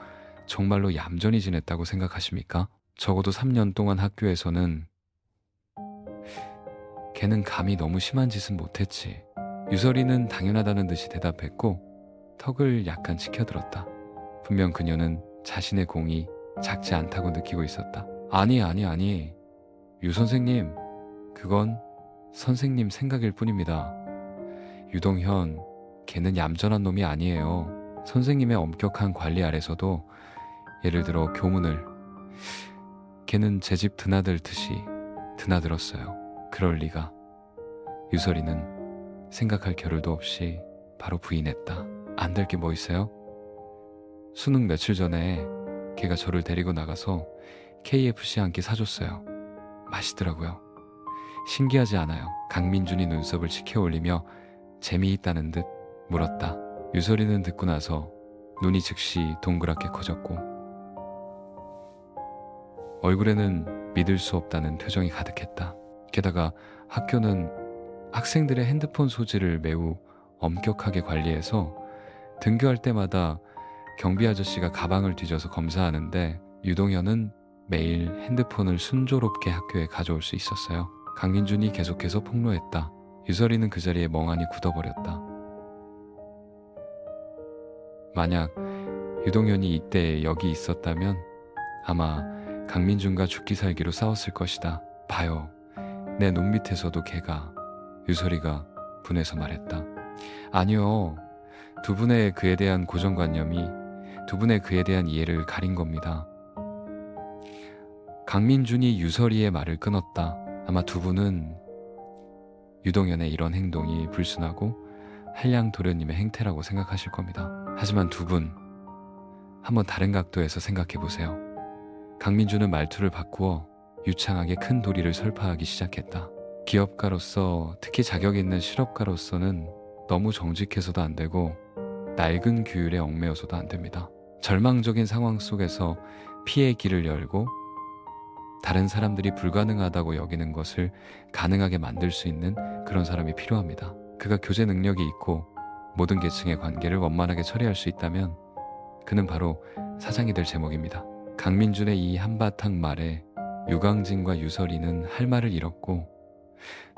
정말로 얌전히 지냈다고 생각하십니까? 적어도 3년 동안 학교에서는 걔는 감히 너무 심한 짓은 못했지. 유설이는 당연하다는 듯이 대답했고 턱을 약간 치켜들었다. 분명 그녀는 자신의 공이 작지 않다고 느끼고 있었다. 아니. 유 선생님, 그건 선생님 생각일 뿐입니다. 유동현, 걔는 얌전한 놈이 아니에요. 선생님의 엄격한 관리 아래서도 예를 들어 교문을 걔는 제 집 드나들듯이 드나들었어요. 그럴 리가. 유설이는 생각할 겨를도 없이 바로 부인했다. 안 될 게 뭐 있어요? 수능 며칠 전에 걔가 저를 데리고 나가서 KFC 한 끼 사줬어요. 맛있더라고요. 신기하지 않아요? 강민준이 눈썹을 치켜올리며 재미있다는 듯 물었다. 유설이는 듣고 나서 눈이 즉시 동그랗게 커졌고 얼굴에는 믿을 수 없다는 표정이 가득했다. 게다가 학교는 학생들의 핸드폰 소지를 매우 엄격하게 관리해서 등교할 때마다 경비 아저씨가 가방을 뒤져서 검사하는데 유동현은 매일 핸드폰을 순조롭게 학교에 가져올 수 있었어요. 강민준이 계속해서 폭로했다. 유설이는 그 자리에 멍하니 굳어버렸다. 만약 유동현이 이때 여기 있었다면 아마 강민준과 죽기 살기로 싸웠을 것이다. 봐요. 내 눈 밑에서도 걔가. 유설이가 분해서 말했다. 아니요. 두 분의 그에 대한 고정관념이 두 분의 그에 대한 이해를 가린 겁니다. 강민준이 유설이의 말을 끊었다. 아마 두 분은 유동현의 이런 행동이 불순하고 한량 도련님의 행태라고 생각하실 겁니다. 하지만 두 분, 한번 다른 각도에서 생각해 보세요. 강민준은 말투를 바꾸어 유창하게 큰 도리를 설파하기 시작했다. 기업가로서, 특히 자격 있는 실업가로서는 너무 정직해서도 안 되고 낡은 규율에 얽매여서도 안 됩니다. 절망적인 상황 속에서 피해 길을 열고 다른 사람들이 불가능하다고 여기는 것을 가능하게 만들 수 있는 그런 사람이 필요합니다. 그가 교제 능력이 있고 모든 계층의 관계를 원만하게 처리할 수 있다면 그는 바로 사장이 될 제목입니다. 강민준의 이 한바탕 말에 유광진과 유설이는 할 말을 잃었고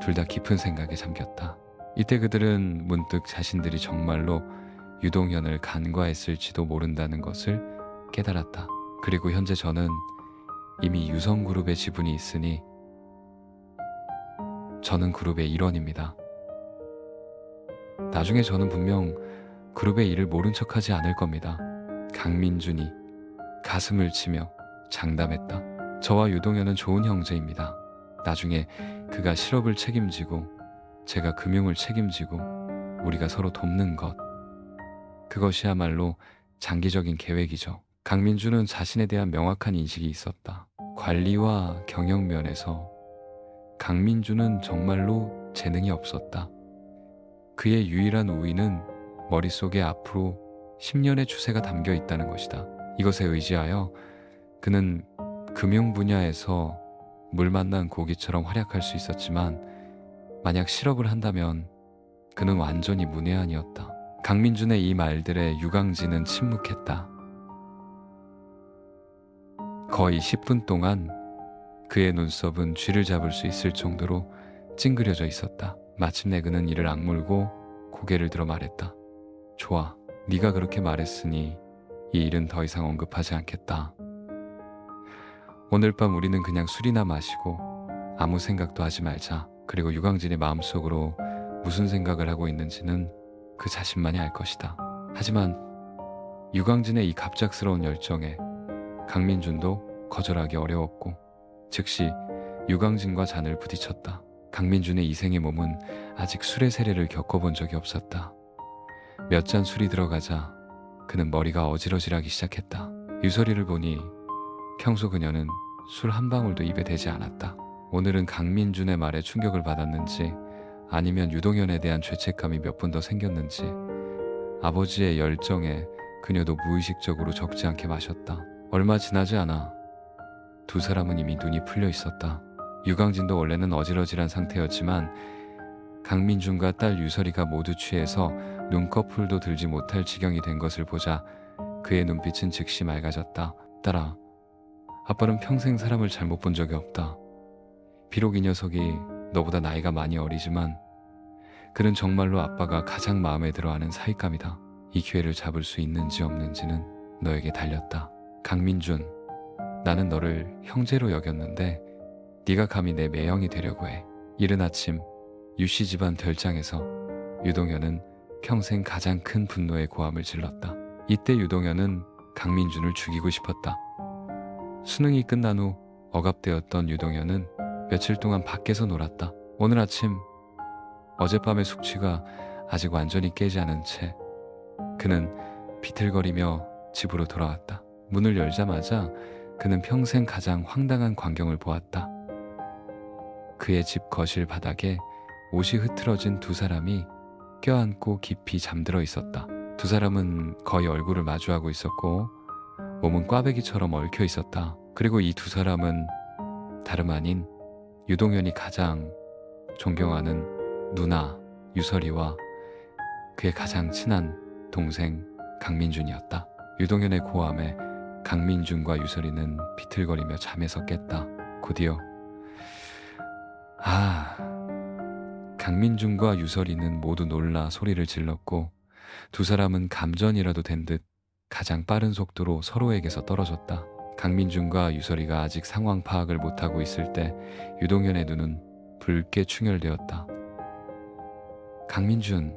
둘 다 깊은 생각에 잠겼다. 이때 그들은 문득 자신들이 정말로 유동현을 간과했을지도 모른다는 것을 깨달았다. 그리고 현재 저는 이미 유성그룹의 지분이 있으니 저는 그룹의 일원입니다. 나중에 저는 분명 그룹의 일을 모른 척하지 않을 겁니다. 강민준이 가슴을 치며 장담했다. 저와 유동현은 좋은 형제입니다. 나중에 그가 실업을 책임지고 제가 금융을 책임지고 우리가 서로 돕는 것, 그것이야말로 장기적인 계획이죠. 강민준은 자신에 대한 명확한 인식이 있었다. 관리와 경영 면에서 강민준은 정말로 재능이 없었다. 그의 유일한 우위는 머릿속에 앞으로 10년의 추세가 담겨 있다는 것이다. 이것에 의지하여 그는 금융 분야에서 물 만난 고기처럼 활약할 수 있었지만 만약 실업을 한다면 그는 완전히 문외한이었다. 강민준의 이 말들에 유광진은 침묵했다. 거의 10분 동안 그의 눈썹은 쥐를 잡을 수 있을 정도로 찡그려져 있었다. 마침내 그는 이를 악물고 고개를 들어 말했다. 좋아, 네가 그렇게 말했으니 이 일은 더 이상 언급하지 않겠다. 오늘 밤 우리는 그냥 술이나 마시고 아무 생각도 하지 말자. 그리고 유광진의 마음속으로 무슨 생각을 하고 있는지는 그 자신만이 알 것이다. 하지만 유광진의 이 갑작스러운 열정에 강민준도 거절하기 어려웠고 즉시 유광진과 잔을 부딪혔다. 강민준의 이생의 몸은 아직 술의 세례를 겪어본 적이 없었다. 몇 잔 술이 들어가자 그는 머리가 어지러지하기 시작했다. 유설이를 보니 평소 그녀는 술 한 방울도 입에 대지 않았다. 오늘은 강민준의 말에 충격을 받았는지 아니면 유동현에 대한 죄책감이 몇 번 더 생겼는지 아버지의 열정에 그녀도 무의식적으로 적지 않게 마셨다. 얼마 지나지 않아 두 사람은 이미 눈이 풀려 있었다. 유강진도 원래는 어지러지한 상태였지만 강민준과 딸 유설이가 모두 취해서 눈꺼풀도 들지 못할 지경이 된 것을 보자 그의 눈빛은 즉시 맑아졌다. 딸아, 아빠는 평생 사람을 잘못 본 적이 없다. 비록 이 녀석이 너보다 나이가 많이 어리지만 그는 정말로 아빠가 가장 마음에 들어하는 사윗감이다. 이 기회를 잡을 수 있는지 없는지는 너에게 달렸다. 강민준, 나는 너를 형제로 여겼는데 네가 감히 내 매형이 되려고 해. 이른 아침 유씨 집안 별장에서 유동현은 평생 가장 큰 분노의 고함을 질렀다. 이때 유동현은 강민준을 죽이고 싶었다. 수능이 끝난 후 억압되었던 유동현은 며칠 동안 밖에서 놀았다. 오늘 아침 어젯밤의 숙취가 아직 완전히 깨지 않은 채 그는 비틀거리며 집으로 돌아왔다. 문을 열자마자 그는 평생 가장 황당한 광경을 보았다. 그의 집 거실 바닥에 옷이 흐트러진 두 사람이 껴안고 깊이 잠들어 있었다. 두 사람은 거의 얼굴을 마주하고 있었고 몸은 꽈배기처럼 얽혀 있었다. 그리고 이 두 사람은 다름 아닌 유동현이 가장 존경하는 누나 유설이와 그의 가장 친한 동생 강민준이었다. 유동현의 고함에 강민준과 유설이는 비틀거리며 잠에서 깼다. 곧이어 강민준과 유설이는 모두 놀라 소리를 질렀고 두 사람은 감전이라도 된 듯 가장 빠른 속도로 서로에게서 떨어졌다. 강민준과 유설이가 아직 상황 파악을 못하고 있을 때 유동현의 눈은 붉게 충혈되었다. 강민준,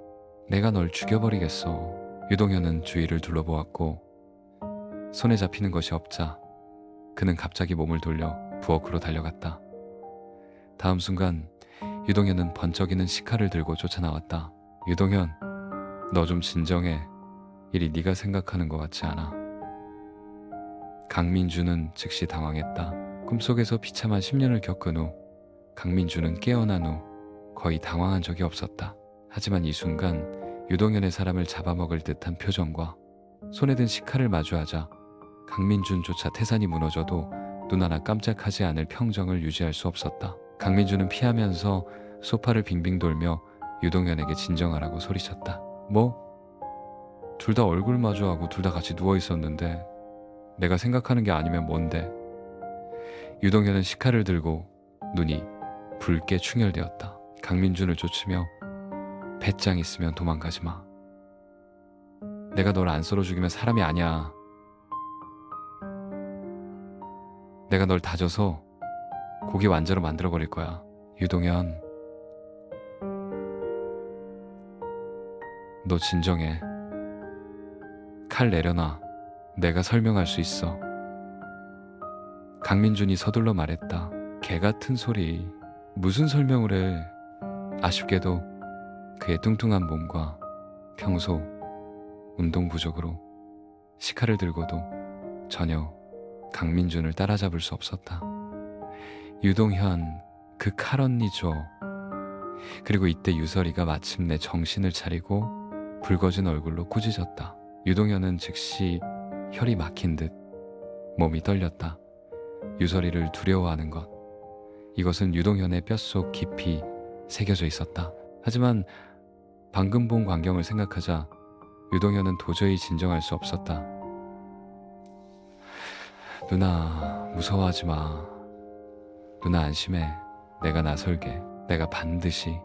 내가 널 죽여버리겠어. 유동현은 주위를 둘러보았고 손에 잡히는 것이 없자 그는 갑자기 몸을 돌려 부엌으로 달려갔다. 다음 순간 유동현은 번쩍이는 식칼을 들고 쫓아나왔다. 유동현, 너 좀 진정해. 일이 네가 생각하는 것 같지 않아. 강민준은 즉시 당황했다. 꿈속에서 비참한 10년을 겪은 후 강민준은 깨어난 후 거의 당황한 적이 없었다. 하지만 이 순간 유동현의 사람을 잡아먹을 듯한 표정과 손에 든 식칼을 마주하자 강민준조차 태산이 무너져도 눈 하나 깜짝하지 않을 평정을 유지할 수 없었다. 강민준은 피하면서 소파를 빙빙 돌며 유동현에게 진정하라고 소리쳤다. 뭐? 둘 다 얼굴 마주하고 둘 다 같이 누워 있었는데 내가 생각하는 게 아니면 뭔데? 유동현은 식칼을 들고 눈이 붉게 충혈되었다. 강민준을 쫓으며 배짱 있으면 도망가지 마. 내가 널 안 썰어 죽이면 사람이 아니야. 내가 널 다져서 고기 완자로 만들어버릴 거야. 유동현, 너 진정해. 칼 내려놔. 내가 설명할 수 있어. 강민준이 서둘러 말했다. 개 같은 소리. 무슨 설명을 해. 아쉽게도 그의 뚱뚱한 몸과 평소 운동 부족으로 식칼을 들고도 전혀 강민준을 따라잡을 수 없었다. 유동현, 그 칼 언니 줘. 그리고 이때 유설이가 마침내 정신을 차리고 붉어진 얼굴로 꾸짖었다. 유동현은 즉시 혈이 막힌 듯 몸이 떨렸다. 유설이를 두려워하는 것, 이것은 유동현의 뼛속 깊이 새겨져 있었다. 하지만 방금 본 광경을 생각하자 유동현은 도저히 진정할 수 없었다. 누나, 무서워하지 마. 누나 안심해. 내가 나설게. 내가 반드시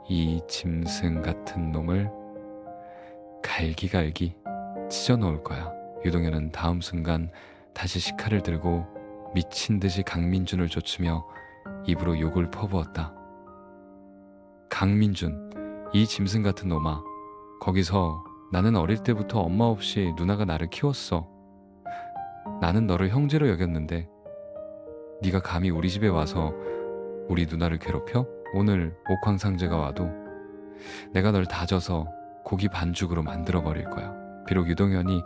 이 짐승 같은 놈을 갈기갈기 찢어놓을 거야. 유동현은 다음 순간 다시 식칼을 들고 미친 듯이 강민준을 쫓으며 입으로 욕을 퍼부었다. 강민준, 이 짐승 같은 놈아. 거기서 나는 어릴 때부터 엄마 없이 누나가 나를 키웠어. 나는 너를 형제로 여겼는데 네가 감히 우리 집에 와서 우리 누나를 괴롭혀? 오늘 옥황상제가 와도 내가 널 다져서 고기 반죽으로 만들어버릴 거야. 비록 유동현이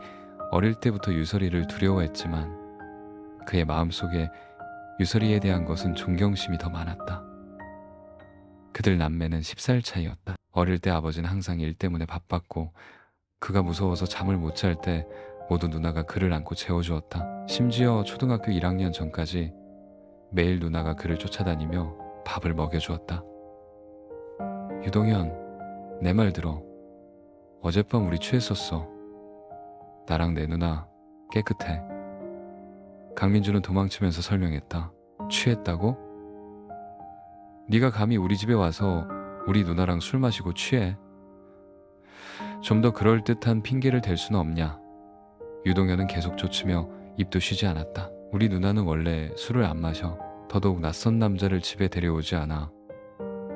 어릴 때부터 유설이를 두려워했지만 그의 마음속에 유설이에 대한 것은 존경심이 더 많았다. 그들 남매는 10살 차이였다. 어릴 때 아버지는 항상 일 때문에 바빴고 그가 무서워서 잠을 못 잘 때 모두 누나가 그를 안고 재워주었다. 심지어 초등학교 1학년 전까지 매일 누나가 그를 쫓아다니며 밥을 먹여주었다. 유동현, 내 말 들어. 어젯밤 우리 취했었어. 나랑 내 누나 깨끗해. 강민주는 도망치면서 설명했다. 취했다고? 네가 감히 우리 집에 와서 우리 누나랑 술 마시고 취해? 좀 더 그럴듯한 핑계를 댈 수는 없냐? 유동현은 계속 쫓으며 입도 쉬지 않았다. 우리 누나는 원래 술을 안 마셔. 더더욱 낯선 남자를 집에 데려오지 않아.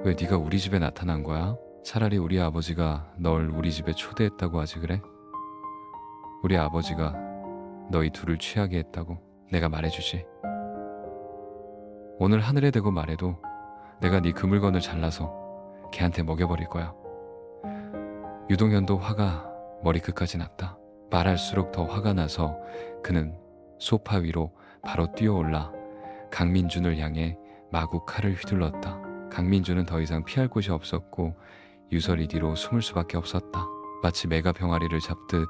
왜 네가 우리 집에 나타난 거야? 차라리 우리 아버지가 널 우리 집에 초대했다고 하지 그래? 우리 아버지가 너희 둘을 취하게 했다고 내가 말해주지. 오늘 하늘에 대고 말해도 내가 네 그 물건을 잘라서 걔한테 먹여버릴 거야. 유동현도 화가 머리끝까지 났다. 말할수록 더 화가 나서 그는 소파 위로 바로 뛰어올라 강민준을 향해 마구 칼을 휘둘렀다. 강민준은 더 이상 피할 곳이 없었고 유설이 뒤로 숨을 수밖에 없었다. 마치 매가 병아리를 잡듯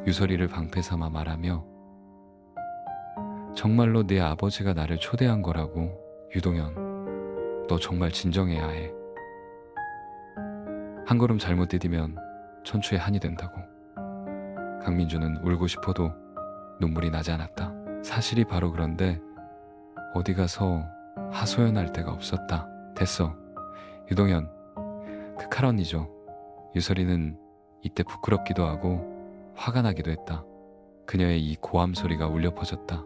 유설이를 방패 삼아 말하며 정말로 네 아버지가 나를 초대한 거라고. 유동현, 너 정말 진정해야 해. 한 걸음 잘못 디디면 천추의 한이 된다고. 강민주는 울고 싶어도 눈물이 나지 않았다. 사실이 바로 그런데 어디 가서 하소연할 데가 없었다. 됐어. 유동현, 그 칼 언니죠. 유설이는 이때 부끄럽기도 하고 화가 나기도 했다. 그녀의 이 고함 소리가 울려 퍼졌다.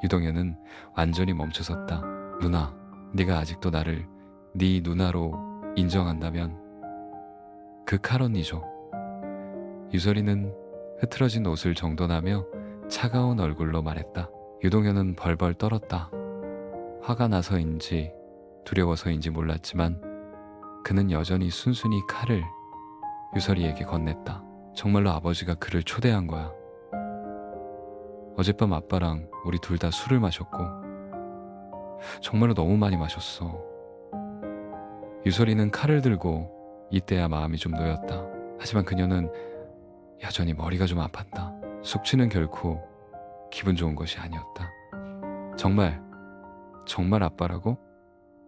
유동현은 완전히 멈춰섰다. 누나, 네가 아직도 나를 네 누나로 인정한다면 그 칼 언니죠. 유설이는 흐트러진 옷을 정돈하며 차가운 얼굴로 말했다. 유동현은 벌벌 떨었다. 화가 나서인지 두려워서인지 몰랐지만 그는 여전히 순순히 칼을 유설이에게 건넸다. 정말로 아버지가 그를 초대한 거야. 어젯밤 아빠랑 우리 둘 다 술을 마셨고 정말로 너무 많이 마셨어. 유설이는 칼을 들고 이때야 마음이 좀 놓였다. 하지만 그녀는 여전히 머리가 좀 아팠다. 숙취는 결코 기분 좋은 것이 아니었다. 정말 아빠라고?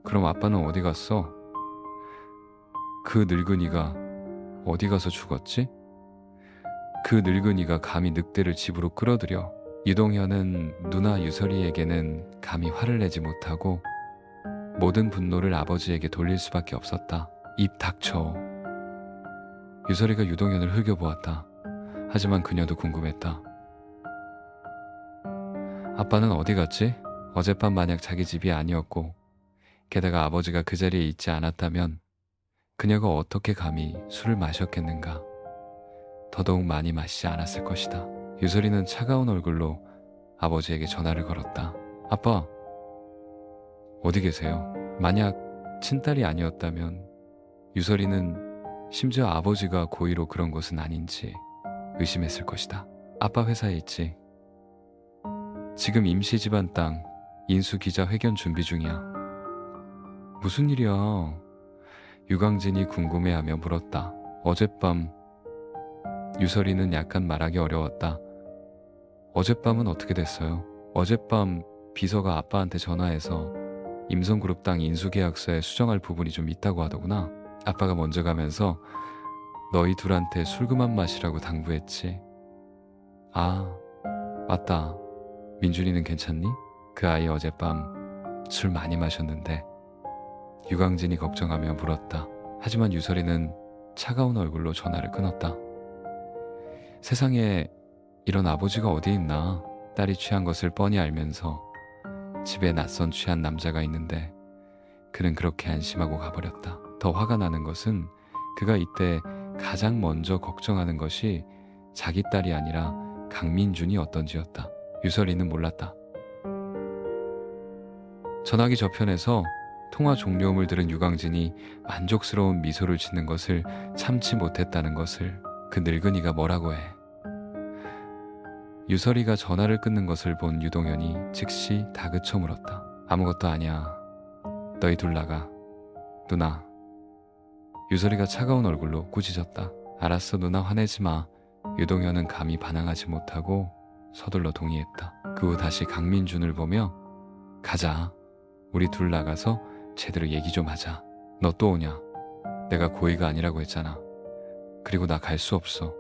그럼 아빠는 어디 갔어? 그 늙은이가 어디 가서 죽었지? 그 늙은이가 감히 늑대를 집으로 끌어들여. 유동현은 누나 유설이에게는 감히 화를 내지 못하고 모든 분노를 아버지에게 돌릴 수밖에 없었다. 입 닥쳐. 유설이가 유동현을 흘겨보았다. 하지만 그녀도 궁금했다. 아빠는 어디 갔지? 어젯밤 만약 자기 집이 아니었고 게다가 아버지가 그 자리에 있지 않았다면 그녀가 어떻게 감히 술을 마셨겠는가? 더더욱 많이 마시지 않았을 것이다. 유설이는 차가운 얼굴로 아버지에게 전화를 걸었다. 아빠, 어디 계세요? 만약 친딸이 아니었다면 유설이는 심지어 아버지가 고의로 그런 것은 아닌지 의심했을 것이다. 아빠 회사에 있지. 지금 임시 집안 땅 인수 기자 회견 준비 중이야. 무슨 일이야? 유광진이 궁금해하며 물었다. 어젯밤. 유설이는 약간 말하기 어려웠다. 어젯밤은 어떻게 됐어요? 어젯밤 비서가 아빠한테 전화해서 임성그룹 땅 인수계약서에 수정할 부분이 좀 있다고 하더구나. 아빠가 먼저 가면서 너희 둘한테 술 그만 마시라고 당부했지. 아, 맞다. 민준이는 괜찮니? 그 아이 어젯밤 술 많이 마셨는데. 유광진이 걱정하며 물었다. 하지만 유설이는 차가운 얼굴로 전화를 끊었다. 세상에 이런 아버지가 어디 있나. 딸이 취한 것을 뻔히 알면서 집에 낯선 취한 남자가 있는데 그는 그렇게 안심하고 가버렸다. 더 화가 나는 것은 그가 이때 가장 먼저 걱정하는 것이 자기 딸이 아니라 강민준이 어떤지였다. 유설이는 몰랐다. 전화기 저편에서 통화 종료음을 들은 유광진이 만족스러운 미소를 짓는 것을 참지 못했다는 것을 그 늙은이가 뭐라고 해. 유설이가 전화를 끊는 것을 본 유동현이 즉시 다그쳐 물었다. 아무것도 아니야. 너희 둘 나가. 누나. 유설이가 차가운 얼굴로 꾸짖었다. 알았어 누나 화내지 마. 유동현은 감히 반항하지 못하고 서둘러 동의했다. 그 후 다시 강민준을 보며 가자. 우리 둘 나가서 제대로 얘기 좀 하자. 너 또 오냐? 내가 고의가 아니라고 했잖아. 그리고 나 갈 수 없어.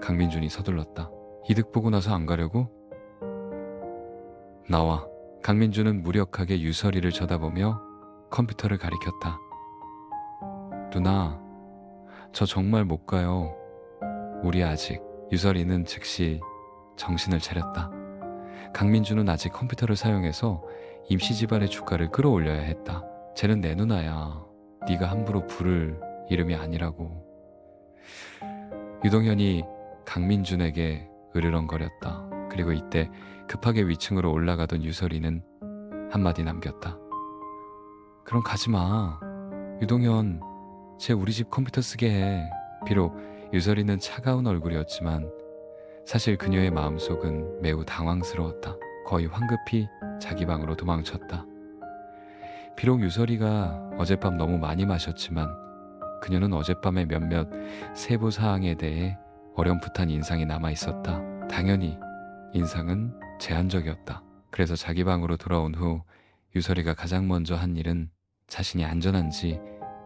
강민준이 서둘렀다. 이득 보고 나서 안 가려고? 나와. 강민준은 무력하게 유설이를 쳐다보며 컴퓨터를 가리켰다. 누나, 저 정말 못 가요. 우리 아직. 유설이는 즉시 정신을 차렸다. 강민준은 아직 컴퓨터를 사용해서 임시 집안의 주가를 끌어올려야 했다. 쟤는 내 누나야. 네가 함부로 부를 이름이 아니라고. 유동현이 강민준에게 으르렁거렸다. 그리고 이때 급하게 위층으로 올라가던 유설이는 한마디 남겼다. 그럼 가지마. 유동현, 쟤 우리 집 컴퓨터 쓰게 해. 비록 유설이는 차가운 얼굴이었지만 사실 그녀의 마음속은 매우 당황스러웠다. 거의 황급히 자기 방으로 도망쳤다. 비록 유설이가 어젯밤 너무 많이 마셨지만 그녀는 어젯밤의 몇몇 세부 사항에 대해 어렴풋한 인상이 남아있었다. 당연히 인상은 제한적이었다. 그래서 자기 방으로 돌아온 후 유설이가 가장 먼저 한 일은 자신이 안전한지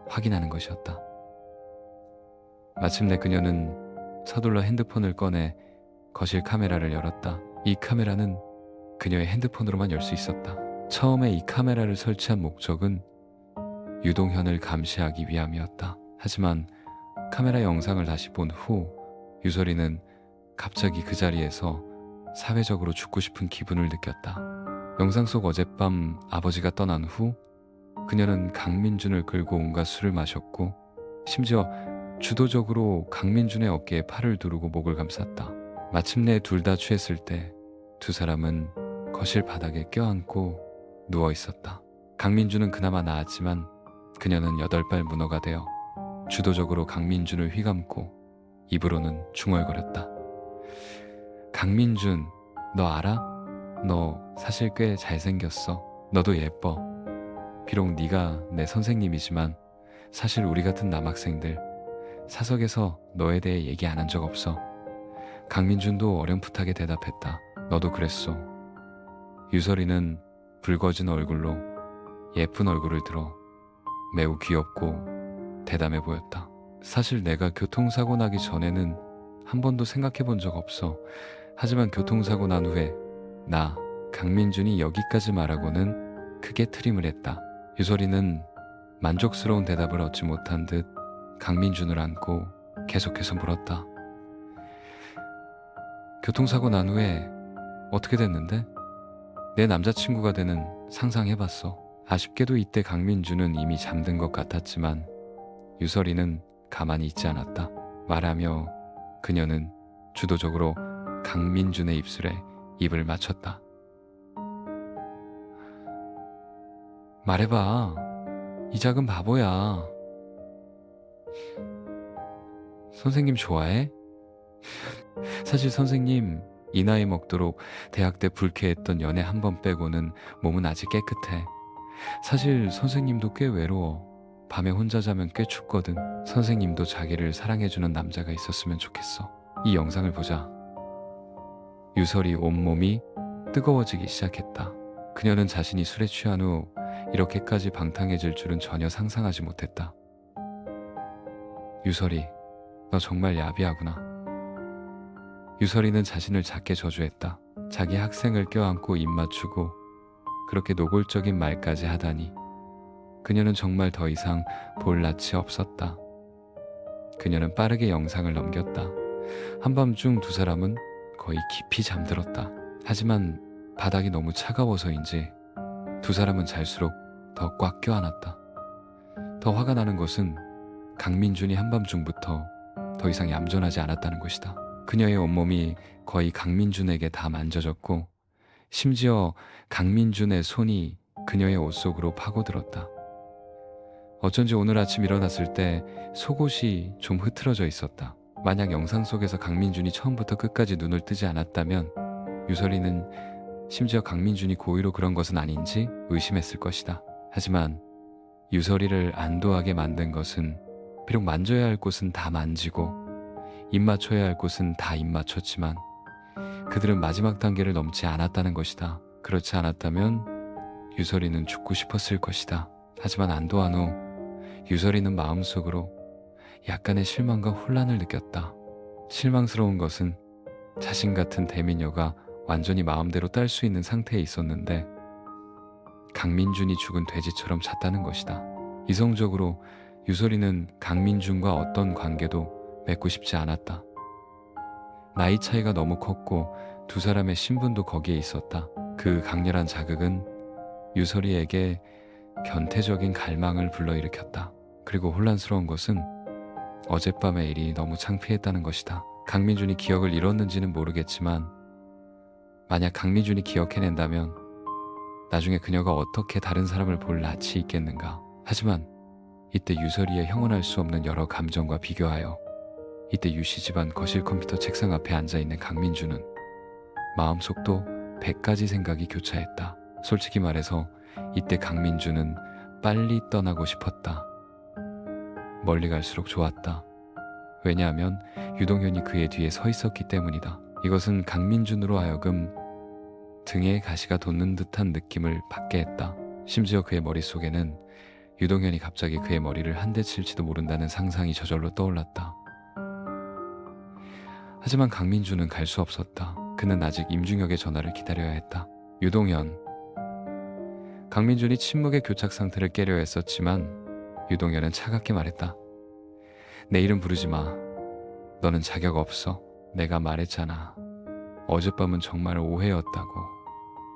확인하는 것이었다. 마침내 그녀는 서둘러 핸드폰을 꺼내 거실 카메라를 열었다. 이 카메라는 그녀의 핸드폰으로만 열 수 있었다. 처음에 이 카메라를 설치한 목적은 유동현을 감시하기 위함이었다. 하지만 카메라 영상을 다시 본 후 유설이는 갑자기 그 자리에서 사회적으로 죽고 싶은 기분을 느꼈다. 영상 속 어젯밤 아버지가 떠난 후 그녀는 강민준을 끌고 온갖 술을 마셨고 심지어 주도적으로 강민준의 어깨에 팔을 두르고 목을 감쌌다. 마침내 둘 다 취했을 때 두 사람은 거실 바닥에 껴안고 누워 있었다. 강민준은 그나마 나았지만 그녀는 8발 문어가 되어 주도적으로 강민준을 휘감고 입으로는 중얼거렸다. 강민준, 너 알아? 너 사실 꽤 잘생겼어. 너도 예뻐. 비록 네가 내 선생님이지만 사실 우리 같은 남학생들 사석에서 너에 대해 얘기 안 한 적 없어. 강민준도 어렴풋하게 대답했다. 너도 그랬어. 유설이는 붉어진 얼굴로 예쁜 얼굴을 들어 매우 귀엽고 대담해 보였다. 사실 내가 교통사고 나기 전에는 한 번도 생각해 본 적 없어. 하지만 교통사고 난 후에 나 강민준이 여기까지 말하고는 크게 트림을 했다. 유설이는 만족스러운 대답을 얻지 못한 듯 강민준을 안고 계속해서 물었다. 교통사고 난 후에 어떻게 됐는데? 내 남자친구가 되는 상상해봤어. 아쉽게도 이때 강민준은 이미 잠든 것 같았지만 유설이는 가만히 있지 않았다. 말하며 그녀는 주도적으로 강민준의 입술에 입을 맞췄다. 말해봐. 이 작은 바보야. 선생님 좋아해? 사실 선생님 이 나이 먹도록 대학 때 불쾌했던 연애 한 번 빼고는 몸은 아직 깨끗해. 사실 선생님도 꽤 외로워. 밤에 혼자 자면 꽤 춥거든. 선생님도 자기를 사랑해주는 남자가 있었으면 좋겠어. 이 영상을 보자. 유설이 온몸이 뜨거워지기 시작했다. 그녀는 자신이 술에 취한 후 이렇게까지 방탕해질 줄은 전혀 상상하지 못했다. 유설이, 너 정말 야비하구나. 유설이는 자신을 작게 저주했다. 자기 학생을 껴안고 입 맞추고 그렇게 노골적인 말까지 하다니. 그녀는 정말 더 이상 볼 낯이 없었다. 그녀는 빠르게 영상을 넘겼다. 한밤중 두 사람은 거의 깊이 잠들었다. 하지만 바닥이 너무 차가워서인지 두 사람은 잘수록 더 꽉 껴안았다. 더 화가 나는 것은 강민준이 한밤중부터 더 이상 얌전하지 않았다는 것이다. 그녀의 온몸이 거의 강민준에게 다 만져졌고 심지어 강민준의 손이 그녀의 옷 속으로 파고들었다. 어쩐지 오늘 아침 일어났을 때 속옷이 좀 흐트러져 있었다. 만약 영상 속에서 강민준이 처음부터 끝까지 눈을 뜨지 않았다면 유설이는 심지어 강민준이 고의로 그런 것은 아닌지 의심했을 것이다. 하지만 유설이를 안도하게 만든 것은 비록 만져야 할 곳은 다 만지고 입 맞춰야 할 곳은 다 입 맞췄지만 그들은 마지막 단계를 넘지 않았다는 것이다. 그렇지 않았다면 유설이는 죽고 싶었을 것이다. 하지만 안도한 후 유설이는 마음속으로 약간의 실망과 혼란을 느꼈다. 실망스러운 것은 자신 같은 대미녀가 완전히 마음대로 딸 수 있는 상태에 있었는데 강민준이 죽은 돼지처럼 잤다는 것이다. 이성적으로 유설이는 강민준과 어떤 관계도 맺고 싶지 않았다. 나이 차이가 너무 컸고 두 사람의 신분도 거기에 있었다. 그 강렬한 자극은 유설이에게 변태적인 갈망을 불러일으켰다. 그리고 혼란스러운 것은 어젯밤의 일이 너무 창피했다는 것이다. 강민준이 기억을 잃었는지는 모르겠지만 만약 강민준이 기억해낸다면 나중에 그녀가 어떻게 다른 사람을 볼 낯이 있겠는가. 하지만 이때 유설이의 형언할 수 없는 여러 감정과 비교하여 이때 유씨 집안 거실 컴퓨터 책상 앞에 앉아있는 강민준은 마음속도 100가지 생각이 교차했다. 솔직히 말해서 이때 강민준은 빨리 떠나고 싶었다. 멀리 갈수록 좋았다. 왜냐하면 유동현이 그의 뒤에 서 있었기 때문이다. 이것은 강민준으로 하여금 등에 가시가 돋는 듯한 느낌을 받게 했다. 심지어 그의 머릿속에는 유동현이 갑자기 그의 머리를 한 대 칠지도 모른다는 상상이 저절로 떠올랐다. 하지만 강민준은 갈 수 없었다. 그는 아직 임중혁의 전화를 기다려야 했다. 유동현. 강민준이 침묵의 교착 상태를 깨려 했었지만 유동현은 차갑게 말했다. 내 이름 부르지 마. 너는 자격 없어. 내가 말했잖아. 어젯밤은 정말 오해였다고.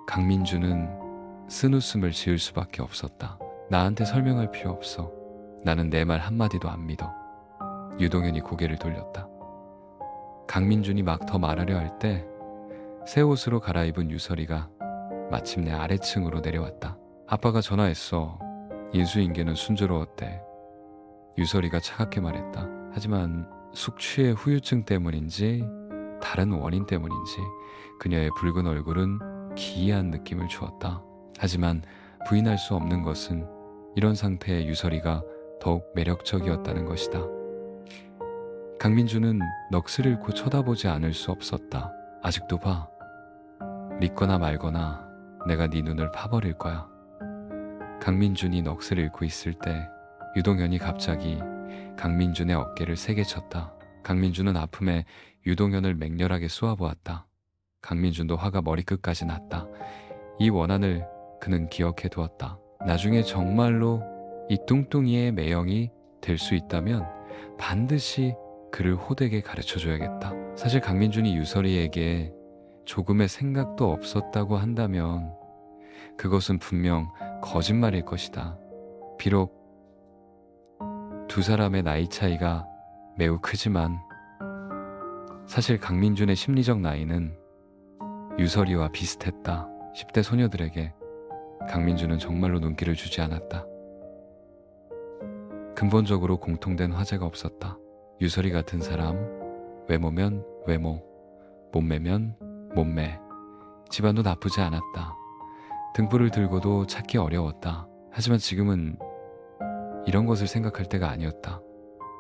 강민준은 쓴웃음을 지을 수밖에 없었다. 나한테 설명할 필요 없어. 나는 내 말 한마디도 안 믿어. 유동현이 고개를 돌렸다. 강민준이 막 더 말하려 할 때 새 옷으로 갈아입은 유설이가 마침내 아래층으로 내려왔다. 아빠가 전화했어. 인수인계는 순조로웠대. 유설이가 차갑게 말했다. 하지만 숙취의 후유증 때문인지 다른 원인 때문인지 그녀의 붉은 얼굴은 기이한 느낌을 주었다. 하지만 부인할 수 없는 것은 이런 상태의 유설이가 더욱 매력적이었다는 것이다. 강민준은 넋을 잃고 쳐다보지 않을 수 없었다. 아직도 봐. 믿거나 말거나 내가 네 눈을 파버릴 거야. 강민준이 넋을 잃고 있을 때 유동현이 갑자기 강민준의 어깨를 세게 쳤다. 강민준은 아픔에 유동현을 맹렬하게 쏘아보았다. 강민준도 화가 머리끝까지 났다. 이 원한을 그는 기억해 두었다. 나중에 정말로 이 뚱뚱이의 매형이 될 수 있다면 반드시 그를 호되게 가르쳐줘야겠다. 사실 강민준이 유설이에게 조금의 생각도 없었다고 한다면 그것은 분명 거짓말일 것이다. 비록 두 사람의 나이 차이가 매우 크지만 사실 강민준의 심리적 나이는 유설이와 비슷했다. 10대 소녀들에게 강민준은 정말로 눈길을 주지 않았다. 근본적으로 공통된 화제가 없었다. 유설이 같은 사람, 외모면 외모, 몸매면 몸매, 집안도 나쁘지 않았다. 등불을 들고도 찾기 어려웠다. 하지만 지금은 이런 것을 생각할 때가 아니었다.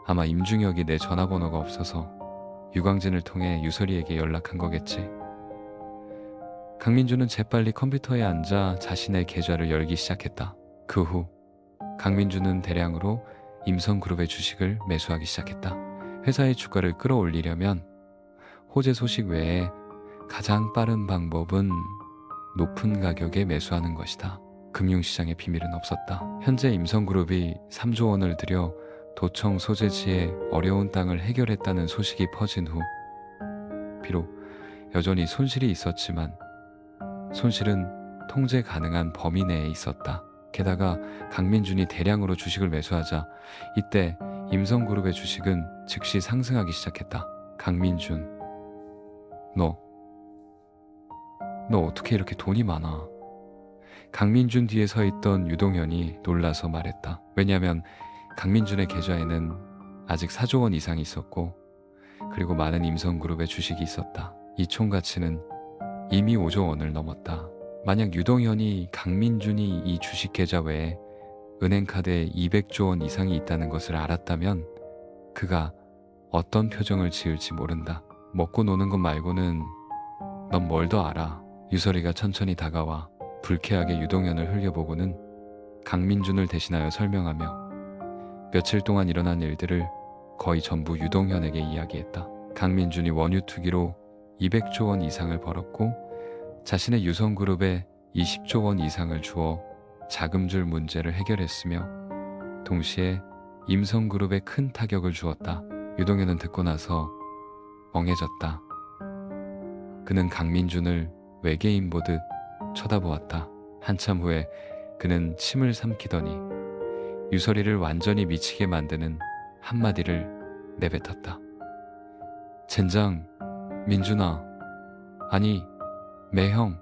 아마 임중혁이 내 전화번호가 없어서 유광진을 통해 유설이에게 연락한 거겠지. 강민준은 재빨리 컴퓨터에 앉아 자신의 계좌를 열기 시작했다. 그 후 강민준은 대량으로 임성그룹의 주식을 매수하기 시작했다. 회사의 주가를 끌어올리려면 호재 소식 외에 가장 빠른 방법은 높은 가격에 매수하는 것이다. 금융시장의 비밀은 없었다. 현재 임성그룹이 3조 원을 들여 도청 소재지의 어려운 땅을 해결했다는 소식이 퍼진 후 비록 여전히 손실이 있었지만 손실은 통제 가능한 범위 내에 있었다. 게다가 강민준이 대량으로 주식을 매수하자 이때 임성그룹의 주식은 즉시 상승하기 시작했다. 강민준, 너 어떻게 이렇게 돈이 많아? 강민준 뒤에 서 있던 유동현이 놀라서 말했다. 왜냐하면 강민준의 계좌에는 아직 4조 원 이상이 있었고 그리고 많은 임성그룹의 주식이 있었다. 이 총 가치는 이미 5조 원을 넘었다. 만약 유동현이 강민준이 이 주식 계좌 외에 은행카드에 200조 원 이상이 있다는 것을 알았다면 그가 어떤 표정을 지을지 모른다. 먹고 노는 것 말고는 넌 뭘 더 알아. 유설이가 천천히 다가와 불쾌하게 유동현을 흘려보고는 강민준을 대신하여 설명하며 며칠 동안 일어난 일들을 거의 전부 유동현에게 이야기했다. 강민준이 원유 투기로 200조 원 이상을 벌었고 자신의 유성그룹에 20조 원 이상을 주어 자금줄 문제를 해결했으며 동시에 임성그룹에 큰 타격을 주었다. 유동현은 듣고 나서 멍해졌다. 그는 강민준을 외계인 보듯 쳐다보았다. 한참 후에 그는 침을 삼키더니 유설이를 완전히 미치게 만드는 한마디를 내뱉었다. 젠장, 민준아, 아니 매형,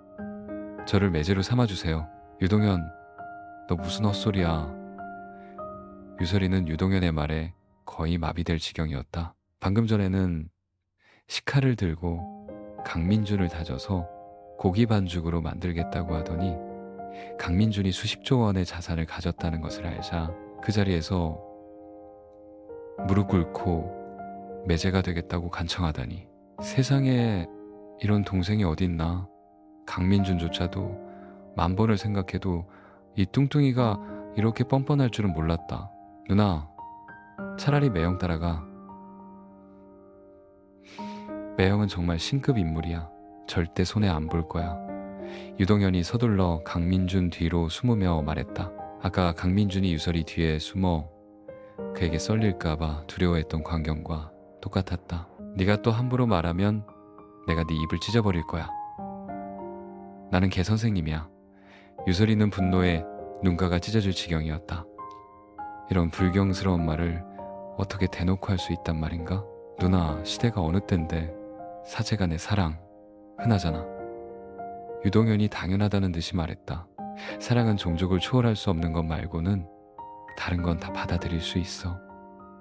저를 매제로 삼아주세요. 유동현, 너 무슨 헛소리야. 유설이는 유동현의 말에 거의 마비될 지경이었다. 방금 전에는 식칼을 들고 강민준을 다져서 고기 반죽으로 만들겠다고 하더니 강민준이 수십조 원의 자산을 가졌다는 것을 알자 그 자리에서 무릎 꿇고 매제가 되겠다고 간청하다니. 세상에 이런 동생이 어딨나. 강민준조차도 만 번을 생각해도 이 뚱뚱이가 이렇게 뻔뻔할 줄은 몰랐다. 누나, 차라리 매형 따라가. 매형은 정말 신급 인물이야. 절대 손해 안 볼 거야. 유동현이 서둘러 강민준 뒤로 숨으며 말했다. 아까 강민준이 유설이 뒤에 숨어 그에게 썰릴까봐 두려워했던 광경과 똑같았다. 네가 또 함부로 말하면 내가 네 입을 찢어버릴 거야. 나는 개 선생님이야. 유설이는 분노에 눈가가 찢어질 지경이었다. 이런 불경스러운 말을 어떻게 대놓고 할 수 있단 말인가? 누나, 시대가 어느 땐데 사제간의 사랑 흔하잖아. 유동현이 당연하다는 듯이 말했다. 사랑은 종족을 초월할 수 없는 것 말고는 다른 건 다 받아들일 수 있어.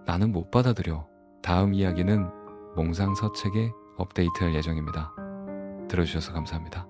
나는 못 받아들여. 다음 이야기는 몽상서책에 업데이트할 예정입니다. 들어주셔서 감사합니다.